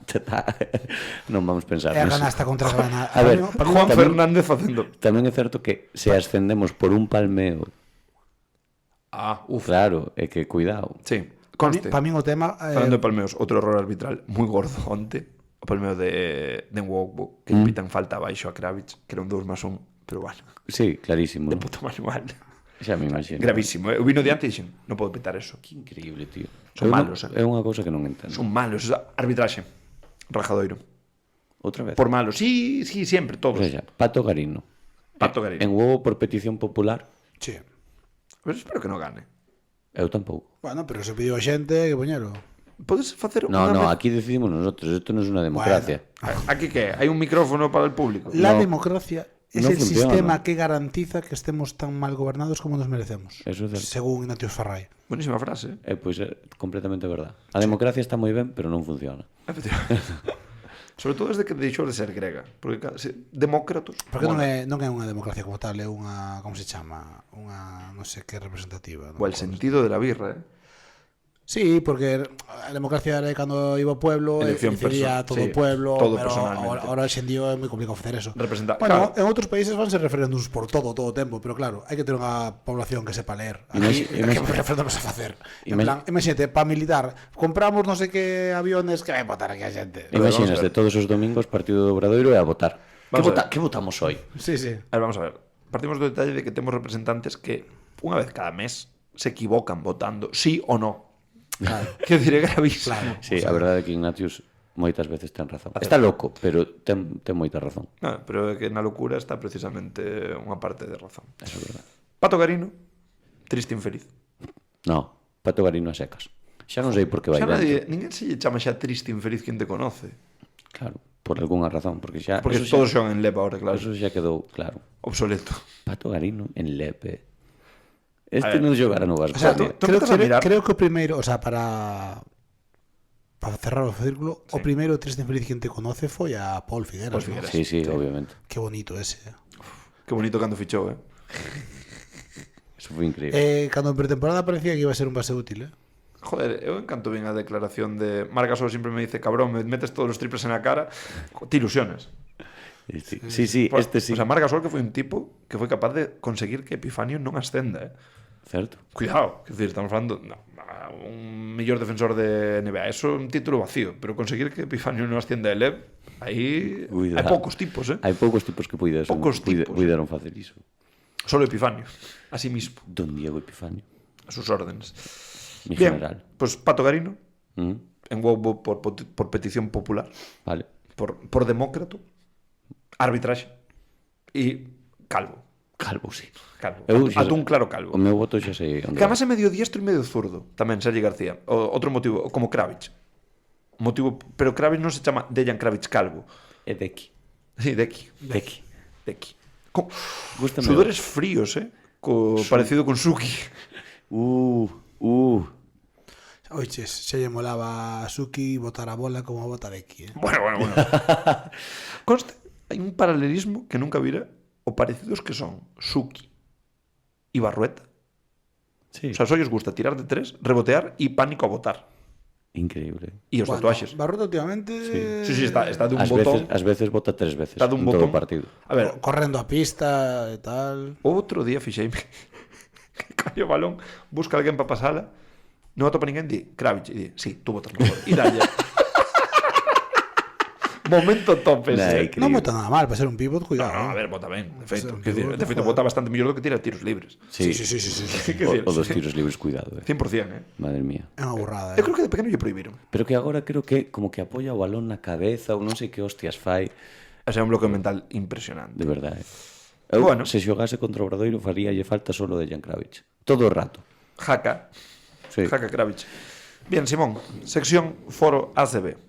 Non vamos pensar E a niso. canasta contra Granada. A ver, Juan Fernández facendo. Tamén é certo que se ascendemos por un palmeo, claro, é que cuidado. Sí, conste. Para min o tema Falando de palmeos, outro error arbitral moi gordo onte. O palmeo de Nwogbo, que pitan falta abaixo a Kravitz, que era un 2+1, pero bueno, Sí, clarísimo. de ¿No? puto manual. Xa me imagino. Gravísimo, Eu vino diante e dixen, non podo pitar eso. Que increíble, tío. Son É malos, É unha cousa que non entendo. Son malos, arbitraxe. Rajadoiro. Outra vez. Por malos, sí, siempre, O todos. sea, Pato Garino. Pato Garino. En huevo por petición popular, Sí. Pero espero que non gane. eu tampouco. Bueno, pero se pediu a xente que poñero. Podes facer No, unha aquí decidimos nosotros. Esto no es una democracia. Aquí que hai un micrófono para el público. La No. democracia es No el funciona. sistema que garantiza que estemos tan mal gobernados como nos merecemos. Eso é certo. Según Ignatius Farray. Buenísima frase. Pois é completamente verdad. A democracia está moi ben, pero non funciona. Efectivamente. Sobre todo desde que deixou de ser grega. Porque demócratos... Porque non mola. é unha democracia como tal, é unha, como se chama, unha non sei que representativa. Non O me el acordo. sentido de la birra, Sí, porque a democracia era cando iba o pueblo, Elección decidía todo sí, o pueblo, todo pero personalmente. ahora hoxe en día é moi complicado facer eso. Representar- Bueno, claro. en outros países vanse referéndums por todo o tempo, pero claro, hai que ter unha población que sepa ler. Aquí, que referéndums a facer. En plan, imagínate, para militar, compramos non sei que aviones que vai botar aquí a xente. Imagínate, todos os domingos partido do Obradoiro e a votar. Vamos a ver. Que votamos hoy? Sí, sí. A ver, vamos a ver. Partimos do detalle de que temos representantes que unha vez cada mes se equivocan votando sí ou no. Claro. Que diré gravísimo. Claro. Sí, a verdade é que Ignatius moitas veces ten razón. Está loco, pero ten moita razón. No, pero é que na locura está precisamente unha parte de razón. Eso é verdade. Pato Garino, triste e infeliz. No, Pato Garino a secas. Xa non sei por que vai Xa dentro. ninguén se lle chama xa triste e infeliz quen te conoce. Claro, por algunha razón, porque xa Porque eso todos xogan en Lepa ahora, claro. Eso xa quedou claro. Obsoleto. Pato Garino en Lepe. Este A ver. non xogara no O Vasco. sea, Tú empezas a mirar. creo que o primeiro, o sea, para cerrar o círculo, o primeiro triste infeliz que te conoce foi a Paul Figueras. Paul ¿no? Figueras. Sí, obviamente. Qué bonito ese. Que bonito cando fichou, Eso foi increíble. Cando en pretemporada parecía que iba a ser un base útil, Joder, eu encanto bien a declaración de Marc Gasol siempre me dice, cabrón, me metes todos los triples en la cara, te ilusiones. Sí, Pues, este sí. O sea, Marc Gasol que foi un tipo que foi capaz de conseguir que Epifanio non ascenda, Certo. Cuidado, quer decir, estamos falando un mellor defensor de NBA, eso é un título vacío, pero conseguir que Epifanio non ascienda de LEB, aí hai Cuidado. poucos tipos, Hai poucos tipos que Poucos tipos. puideron facer iso. Solo Epifanio, así mismo, Don Diego Epifanio, a sus órdenes. mi Bien, general. pues Pato Garino, Mm, en Wobo por petición popular, Vale. por demócrata, arbitraxe e Calvo. Calvo, sí. Calvo. Eu xa- Atún claro calvo. O meu voto xa sei onde Que además é medio diestro e medio zurdo. Tamén Sergi García. Outro motivo, como Kravitz. Motivo, pero Kravitz non se chama Dejan Kravitz calvo. é Deki. Sí, Deki. Deki. Con Gústame. sudores fríos, parecido con Suki. Oiches, se lle molaba a Suki botar a bola como bota de aquí, Bueno. Conste, hai un paralelismo que nunca vira o parecidos que son Suki e Barrueta. Sí. O sea, só lles gusta tirar de tres, rebotear e pánico a botar. Increíble. E os tatuaxes. Barruta últimamente Sí, está de un Ás botón. veces vota 3 veces Está dun en todo botón. o partido. A ver, correndo a pista e tal. outro día fixeime que cae o balón, busca alguén para pasala, non atopa ninguén, di Kravitz, e di, sí, tú botas mejor. E dalle. Momento tope. Nah, ese. increíble. Non bota nada mal para ser un pivot, No, cuidado. no, a ver, bota ben, de feito. Sí, Quer dicir, de feito, joder. bota bastante mellor do que tira tiros libres. Sí, Sí. Quer dicir, O dos tiros libres, cuidado, 100%, Madre mía. É unha burrada. Eu creo que de pequeno lle prohibiron. Pero que agora creo que como que apoia o balón na cabeza ou non sei que hostias fai, Ese é un bloqueo mental impresionante. de verdade. Eu, Bueno. se xogase contra o Obradoiro, faríalle falta solo de Jan Kravitz. Todo o rato. Jaca. Sí. Jaca Kravitz. Bien, Simón, sección Foro ACB.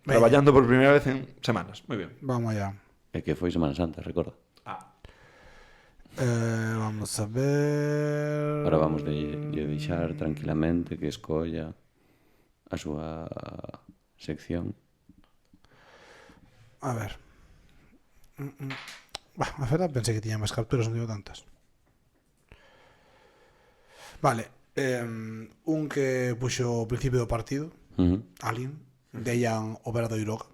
Traballando por primeira vez en semanas. Moi bien. Vamos allá. É que foi Semana Santa, recorda. Vamos a ver... Ahora vamos de deixar tranquilamente que escolla a súa sección. A ver. Bah, a verdade pensei que tiña máis capturas, non digo tantas. Vale. Un que puxo o principio do partido, Alien, Dejan Obradoiroga.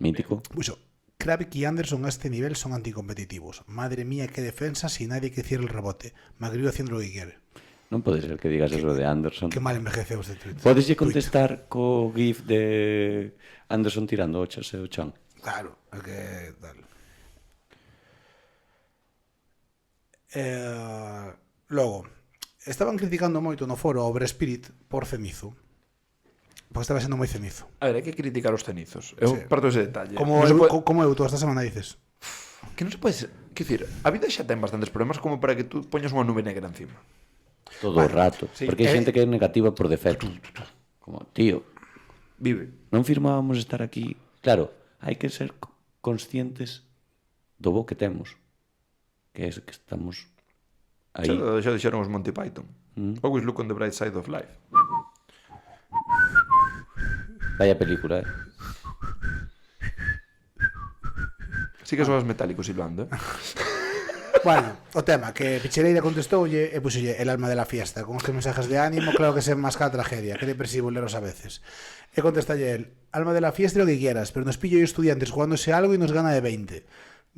Mítico. Puxo, Kravitz y Anderson a este nivel son anticompetitivos. Madre mía, qué defensa si nadie que cierre el rebote. Magriu haciendo lo que quiere. Non pode ser que digas eso de Anderson. Qué mal envejeceu este tweet. Podeslle contestar co gif de Anderson tirando o chase o chan. Claro, é que tal. Logo, estaban criticando moito no foro a Overspirit por cenizo. Porque estaba sendo moi cenizo. A ver, hai que criticar os cenizos. Eu Sí. parto ese detalle. Como Non se pode... como eu toda esta semana dices. Que non se pode ser... Quer dicir, a vida xa ten bastantes problemas como para que tú poñas unha nube negra encima. Todo o rato. sí. Porque hai xente que é negativa por defecto. Como, tío, Vive. non firmábamos estar aquí. Claro, hai que ser conscientes do bo que temos. Que é que estamos aí. Xa dixeron os Monty Python. Always look on the bright side of life. Vaya película, Sí que soas metálico silbando, Bueno, o tema, que Pichereira contestoulle e puxolle el alma de la fiesta, con estes mensajes de ánimo, claro que se masca a tragedia, que depresivo leros a veces. E contestalle el, alma de la fiesta lo que quieras, pero nos pillo yo estudiantes jugándose algo y nos gana de 20.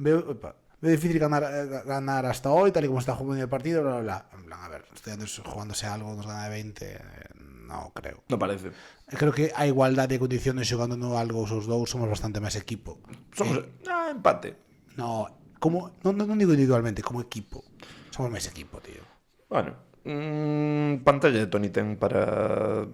Veo difícil ganar hasta hoy, tal y como está jugando el partido, bla, bla, bla. En plan, a ver, estudiantes jugándose algo nos gana de 20, no creo. Non parece. Creo que a igualdade de condiciones xogando no algo os dous somos bastante máis equipo. Somos... empate. No, como non digo individualmente, como equipo. Somos máis equipo, tío. Bueno, pantalla de Tony ten para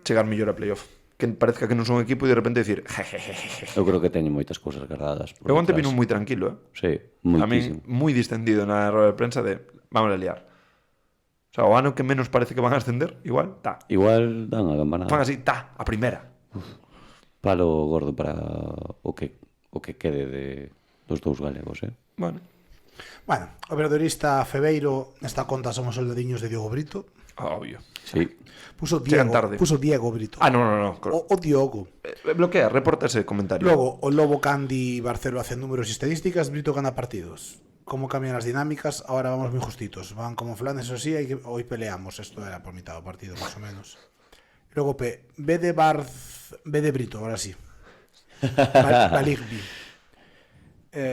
chegar mellor a playoff. Que parezca que non son equipo e de repente decir jejejeje. Eu creo que teñen moitas cousas guardadas por Eu onte detrás. vino moi tranquilo, Sí, A min moitísimo. moi distendido na roda de prensa de vamos a liar. O sea, o ano que menos parece que van a ascender, igual, Igual dan a gambanada. Fan así, a primeira. Palo gordo para o que quede dos dous galegos, Bueno, Bueno, obradoirista Febeiro, nesta conta somos soldadiños de Diogo Brito. obvio. Sí. Puso Chegan tarde. Diego Brito. No. O Diogo. Bloquea, reporta ese comentario. Logo, o Lobo Candy Barcelo hace números y estadísticas, Brito gana partidos. Cómo cambian las dinámicas, ahora vamos muy justitos. Van como flanes, eso sí, hoy peleamos. Esto era por mitad do partido, más o menos. Luego B de Brito, ahora sí. Baligby.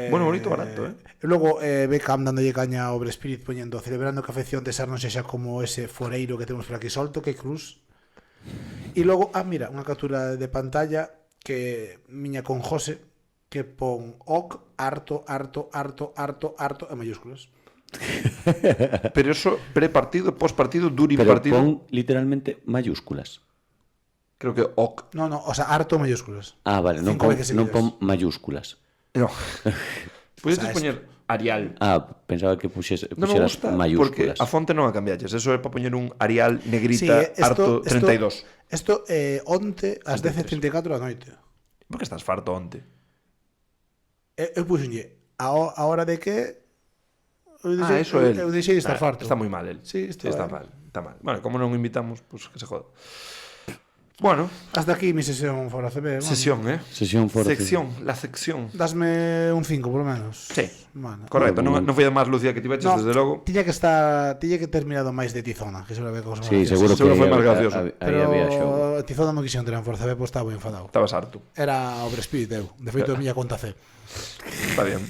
Bueno, bonito, barato, Luego Beckham dándolle caña a Overspirit poniendo celebrando que a afección de Sar non sexa como ese foreiro que temos por aquí solto, que cruz. E logo, mira, unha captura de pantalla que miña con José que pon ok, harto en mayúsculas. Pero eso pre-partido, post-partido, during Pero partido. pon literalmente mayúsculas. Creo que ok. No, o sea, harto en mayúsculas. Vale, non 5 pon, veces non seguidas. pon mayúsculas. No. Puedes O sea, poñer Arial. Pensaba que puxeras Non me gusta porque mayúsculas. a fonte non a cambialles. Eso é para poñer un Arial negrita harto 32. Esto onte ás 10:34 da noite. Por que estás farto onte? Eu puxenlle a hora de que Eso é el. Eu deixei de estar farto. Está moi mal el. Sí, está mal. Está mal. Bueno, como non o invitamos, pues que se joda. Bueno, hasta aquí mi sesión fora CB. sesión, Sesión fora Sección, la sección. Dasme un 5 por lo menos. Sí. Bueno. Correcto, Bueno, non foi a máis lucida que tiveches, No, desde logo. tiña que terminado máis de Tizona, que seguro que cousa Sí, máis seguro Seguro que foi máis gracioso. Aí había xogo. Pero Tizona non quixeron ter en Forza B, pois estaba moi enfadado. Estabas harto. Era Overspirit, eu. De feito, a miña conta C. Está bien.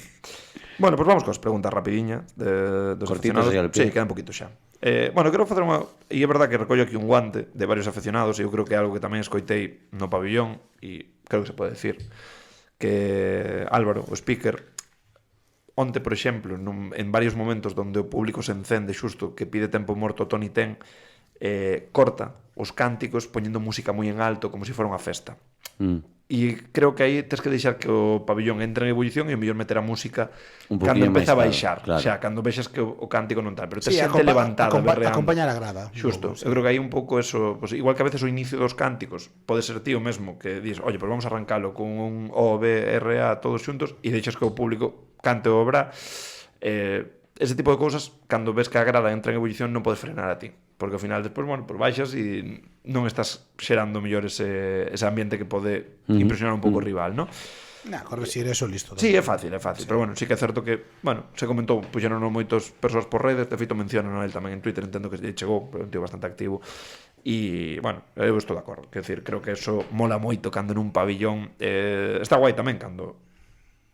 Bueno, pues vamos coas preguntas rapidiña dos Cortitas aficionados. aí al pie. Sí, queda un poquito xa. Bueno, quero facer unha... E é verdad que recollo aquí un guante de varios aficionados e eu creo que é algo que tamén escoitei no pabillón e creo que se pode decir, que Álvaro, o speaker, onte, por exemplo, en varios momentos onde o público se encende xusto, que pide tempo morto Tony Ten, corta os cánticos poñendo música moi en alto como se fora unha festa. E creo que aí tens que deixar que o pabillón entre en ebullición e o mellor meter a música Un cando poquinho empeza a máis baixar, claro. xa, cando vexas que o cántico non tal, pero te Sí, xente levantada, berreando. acompañar a grada. Xusto, eu creo que hai un pouco eso, pues, igual que a veces o inicio dos cánticos pode ser tío mesmo que dis, oye, pues vamos a arrancalo con un O, B, R, A todos xuntos e deixas que o público cante o obra. Ese tipo de cousas, cando ves que a grada entra en ebullición, non podes frenar a ti, porque ao final despois, bueno, pues baixas e non estás xerando mellor ese ambiente que pode impresionar un pouco o rival, ¿no? Nah, corregir eso, listo. Sí, é fácil, pero bueno, sí que é certo que, bueno, se comentou, puxeron moitos persoas por redes, de feito mencionan a él tamén en Twitter, entendo que chegou, pero é un tío bastante activo. E, bueno, eu estou de acordo, quer decir, creo que eso mola moito cando nun pabillón, está guai tamén cando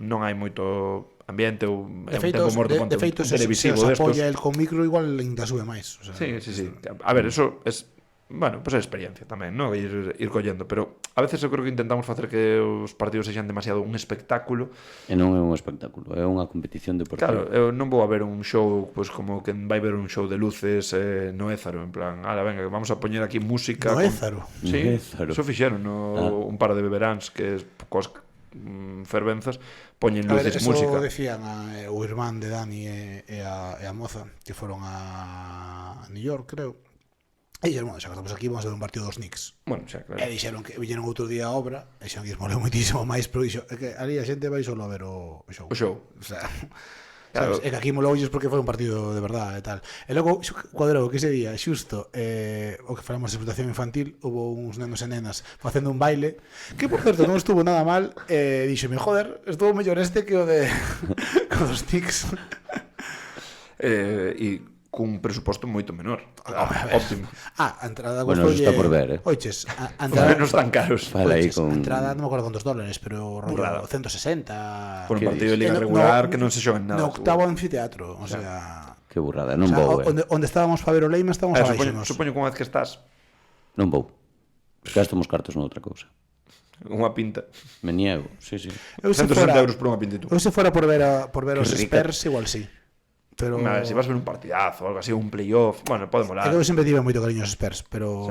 non hai moito ambiente ou De un feito, tempo morto de feito se televisivo os destos. apoia el con micro, igual ainda sube máis. O sea, Sí. A ver, eso es, bueno, pues é experiencia tamén, ¿no? Ir collendo, pero a veces eu creo que intentamos facer que os partidos sexan demasiado un espectáculo. E non é un espectáculo, é unha competición deportiva. Claro, eu non vou a ver un show, pues como que vai ver un show de luces no Ézaro, en plan, ala, venga, vamos a poñer aquí música. No Ézaro? Sí, No Ézaro. eso fixeron un par de veráns que coas fervenzas poñen A ver, luces e eso música. decían o irmán de Dani e a moza que foron a New York, creo. E dixeron, bueno, xa que estamos aquí, vamos a ver un partido dos Knicks. Bueno, xa, claro. E dixeron que viñeron outro día a obra, e dixeron que moleu moitísimo máis, pero dixo, é que ali a xente vai solo a ver o show. O show. O sea, Claro. sabes? É que aquí molou porque foi un partido de verdade e tal. E logo, cuadrou que ese día, xusto, o que falamos de explotación infantil, hubo uns nenos e nenas facendo un baile, que por certo non estuvo nada mal, dixeme, joder, estuvo mellor este que o de con os Knicks. E cun presuposto moito menor. Óptimo. A entrada Bueno, eso está por ver, Oiches, a Os entrada menos tan caros. Fala aí Oiches, con... a entrada non me acordo cuántos dólares, pero Burrada. rollo 160. Por un Que partido de Eh, liga no- regular no- que non se xoga en nada. No octavo anfiteatro, o sea, Que burrada, o non sea, vou, onde estábamos para ver o Leima estábamos abaixo. Supoño que unha vez que estás Non vou. Gastamos cartos noutra cousa. unha pinta, Me niego, sí. Eu se 160 fora, euros por unha pintitud. eu se fora por ver os Qué rica. Spurs igual sí. Pero Nada, se vas a ver un partidazo, algo así, un playoff, bueno, pode é molar. que eu sempre tive moito cariño aos Spurs, pero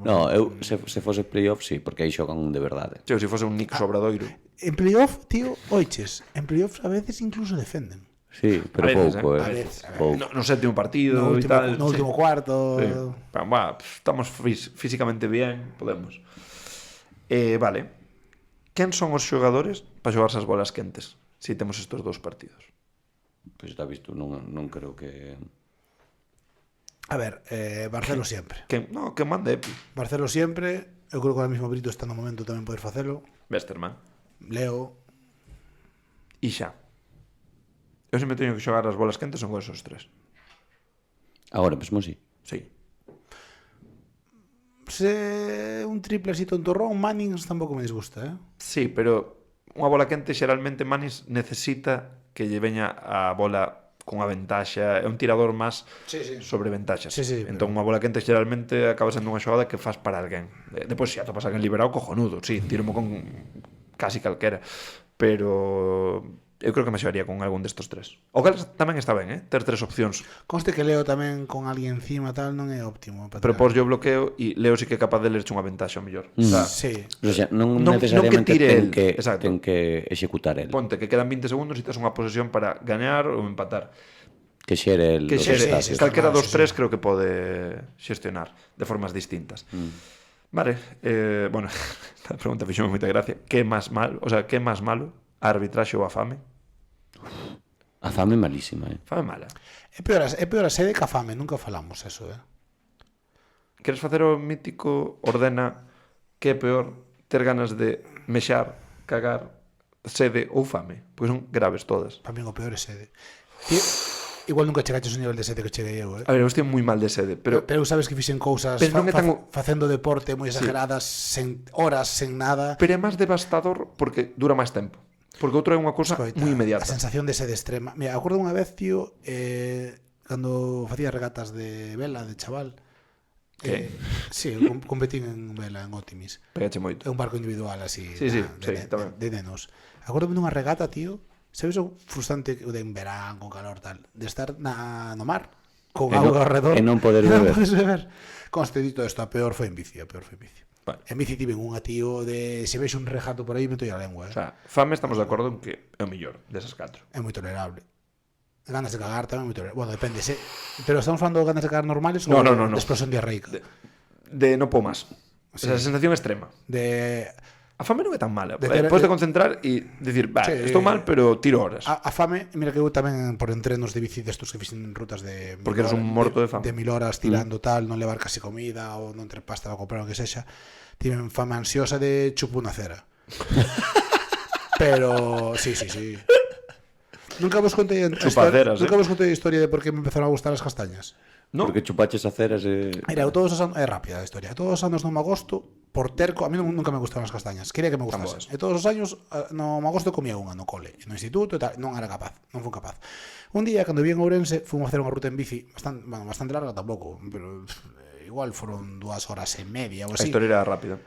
No, eu se fose playoff, sí, porque aí xogan un de verdade. Tío, se fose un Knicks Obradoiro. en playoff, tío, oiches, en playoff a veces incluso defenden. Sí, pero A veces, pouco, A veces, a pouco. No sétimo partido No e último, tal. no último cuarto. Sí. Pero, bueno, estamos físicamente bien, podemos. Vale. Quen son os xogadores para xogarse as bolas quentes se temos estos dous partidos? Pois está visto, non creo que... A ver, Barcelo sempre. Que mande Epi. Barcelo sempre, eu creo que ahora mismo Brito está no momento tamén poder facelo. Westerman. Leo, E xa. Eu sempre teño que xogar as bolas quentes son con esos tres. Agora mesmo sí. Sí. se un triple así tontorrón, Mannings tampouco me disgusta, eh? Sí, pero unha bola quente xeralmente Manis necesita que lle veña a bola cunha ventaxa, é un tirador máis sobre ventaxas. Sí, Entón unha bola quente xeralmente acaba sendo unha xogada que faz para alguén. Depois se atopas alguén liberado, cojonudo, sí, tiro con casi calquera, pero eu creo que me xogaría con algún destos tres. O cal tamén está ben, ter tres opcións. Conste que Leo tamén con alguén encima tal non é óptimo para Pero tirar. pos yo bloqueo e Leo sí que é capaz de lerche unha ventaxa ao mellor. O sea, Sí. O sea, non Non- necesariamente non que tire ten el, que, exacto. ten que executar el. ponte que quedan 20 segundos e tes unha posesión para gañar ou empatar. Que xere el Que os xere, espacios. calquera dos sí, tres creo que pode xestionar de formas distintas. Vale, bueno, esta pregunta fixome moita gracia. Que é máis malo, o sea, que é máis malo, a arbitraxe ou a fame? A fame é malísima, Fame mala. É peor a sede que a fame, nunca falamos eso, eh? Queres facer o mítico ordena que é peor ter ganas de mexar, cagar, sede ou fame? Pois son graves todas. Para min o peor é sede. Tío, igual nunca chegaches ao nivel de sede que cheguei eu, eh? A ver, eu estou moi mal de sede, pero Pero sabes que fixen cousas Pero non é tan- facendo deporte moi exageradas, sen horas, sen nada. pero é máis devastador porque dura máis tempo. Porque outro é unha cousa Escoita, moi inmediata. A sensación de sede extrema. Mira, acordo unha vez, tío, cando facía regatas de vela, de chaval, Que? Sí, competín en vela en Optimis. Pegache moito. É un barco individual así, Sí, sí, tamén. de nenos. Acordo dunha regata, tío, sabes o frustrante de en verán, con calor tal, de estar no mar, con auga ao redor, e non poder beber. podes beber. Conste dito isto, a peor foi en bici, Vale. En bici tiven unha, tío, de se vexo un regato por aí, meto a lengua, O sea, fame estamos de acordo en que é o mellor desas 4. É moi tolerable. Ganas de cagar tamén é moi tolerable. Bueno, depende, pero estamos falando de ganas de cagar normales No, ou no. de explosión diarreica? De no po máis. Esa sensación extrema. De A fame non é tan mala. De- Podes concentrar e dicir, Sí. estou mal, pero tiro horas. a fame, mira que eu tamén por entrenos de bici destos que fixen rutas de Porque eres un morto de fame. de 1000 horas tirando tal, non levar casi comida ou non ter pasta para comprar o que sexa. Tiven fame ansiosa de chupo unha cera. Pero sí. Nunca vos contei Chupaceras, nunca vos contei a historia de por que me empezaron a gustar as castañas. No, Porque chupaches a ceras e... Mira, eu todos os anos, é rápida a historia. Todos os anos no agosto, por terco, a mí nunca me gustaron as castañas. Quería que me gustasen. boas. E todos os años no agosto comía unha no cole, no instituto e tal, non era capaz, non fui capaz. Un día cando vi en Ourense, fomos a hacer unha ruta en bici, bastante larga tampouco, pero igual foron 2 horas e media ou a así. historia era rápida.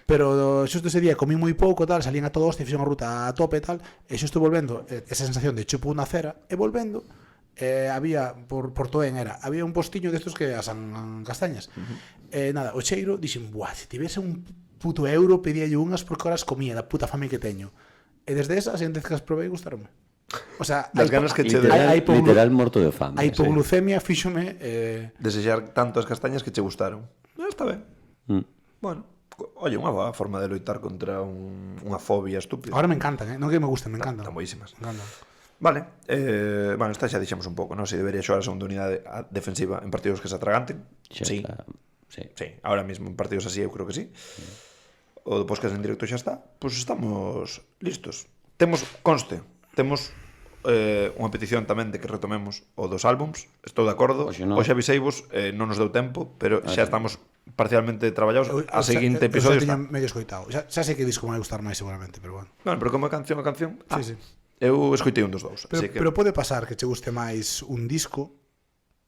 Pero xusto ese día comí moi pouco tal, salín a todo hoste, fixen unha ruta a tope tal, e xusto volvendo, esa sensación de chupo unha cera, e volvendo había por Toén había un postiño destos que asan castañas. Nada, o cheiro dixen, buah, se tivese un puto euro pedíalle unhas porque horas comía da puta fame que teño. E desde esas, antes que as probei, gustaronme. O sea, Das ganas que che Literal morto de fame. a hipoglucemia fíxome desexar tanto as castañas que che gustaron. Está ben. Bueno, oye, unha boa forma de loitar contra unha fobia estúpida. ahora me encantan, non que me gusten, me encantan. Están boísimas. Me encantan. Vale, bueno, esta xa dixemos un pouco, non? Se debería xogar a segunda unidade defensiva en partidos que se atraganten. Sí, ahora mismo en partidos así eu creo que sí. O depois que en directo xa está, pois estamos listos. Temos unha petición tamén de que retomemos o dos álbums. Estou de acordo. Hoxe non. Hoxe aviseivos, non nos deu tempo, pero xa estamos parcialmente traballados. A seguinte episodio eu está. medio escoitado. Xa sei que disco me vai gustar máis seguramente, pero bueno. Bueno, pero como canción Sí. eu escoitei un dos dous, así que Pero pode pasar que che guste máis un disco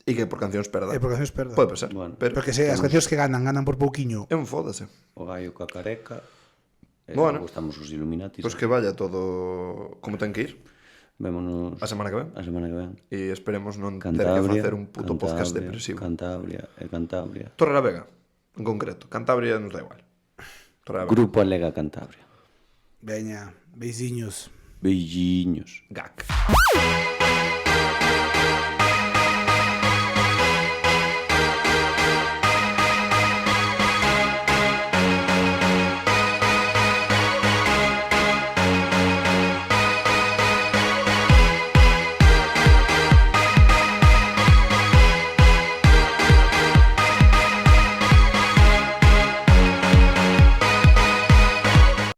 e que por cancións perda. e por cancións perda. Pode pasar, Bueno. pero Porque se as cancións que ganan por pouquiño. é un fódase. O gallo ca careca. Bueno. Gustamos os Illuminatis. Pois que vaya todo como ten que ir Vémonos a semana que ven a semana que ven. e esperemos non ter que Cantabria. facer un puto podcast depresivo. Cantabria. Torre la Vega, en concreto. Cantabria nos da igual. Torre la Vega. Grupo Alega Cantabria. Veña, beisiños. Beijinhos. Gak.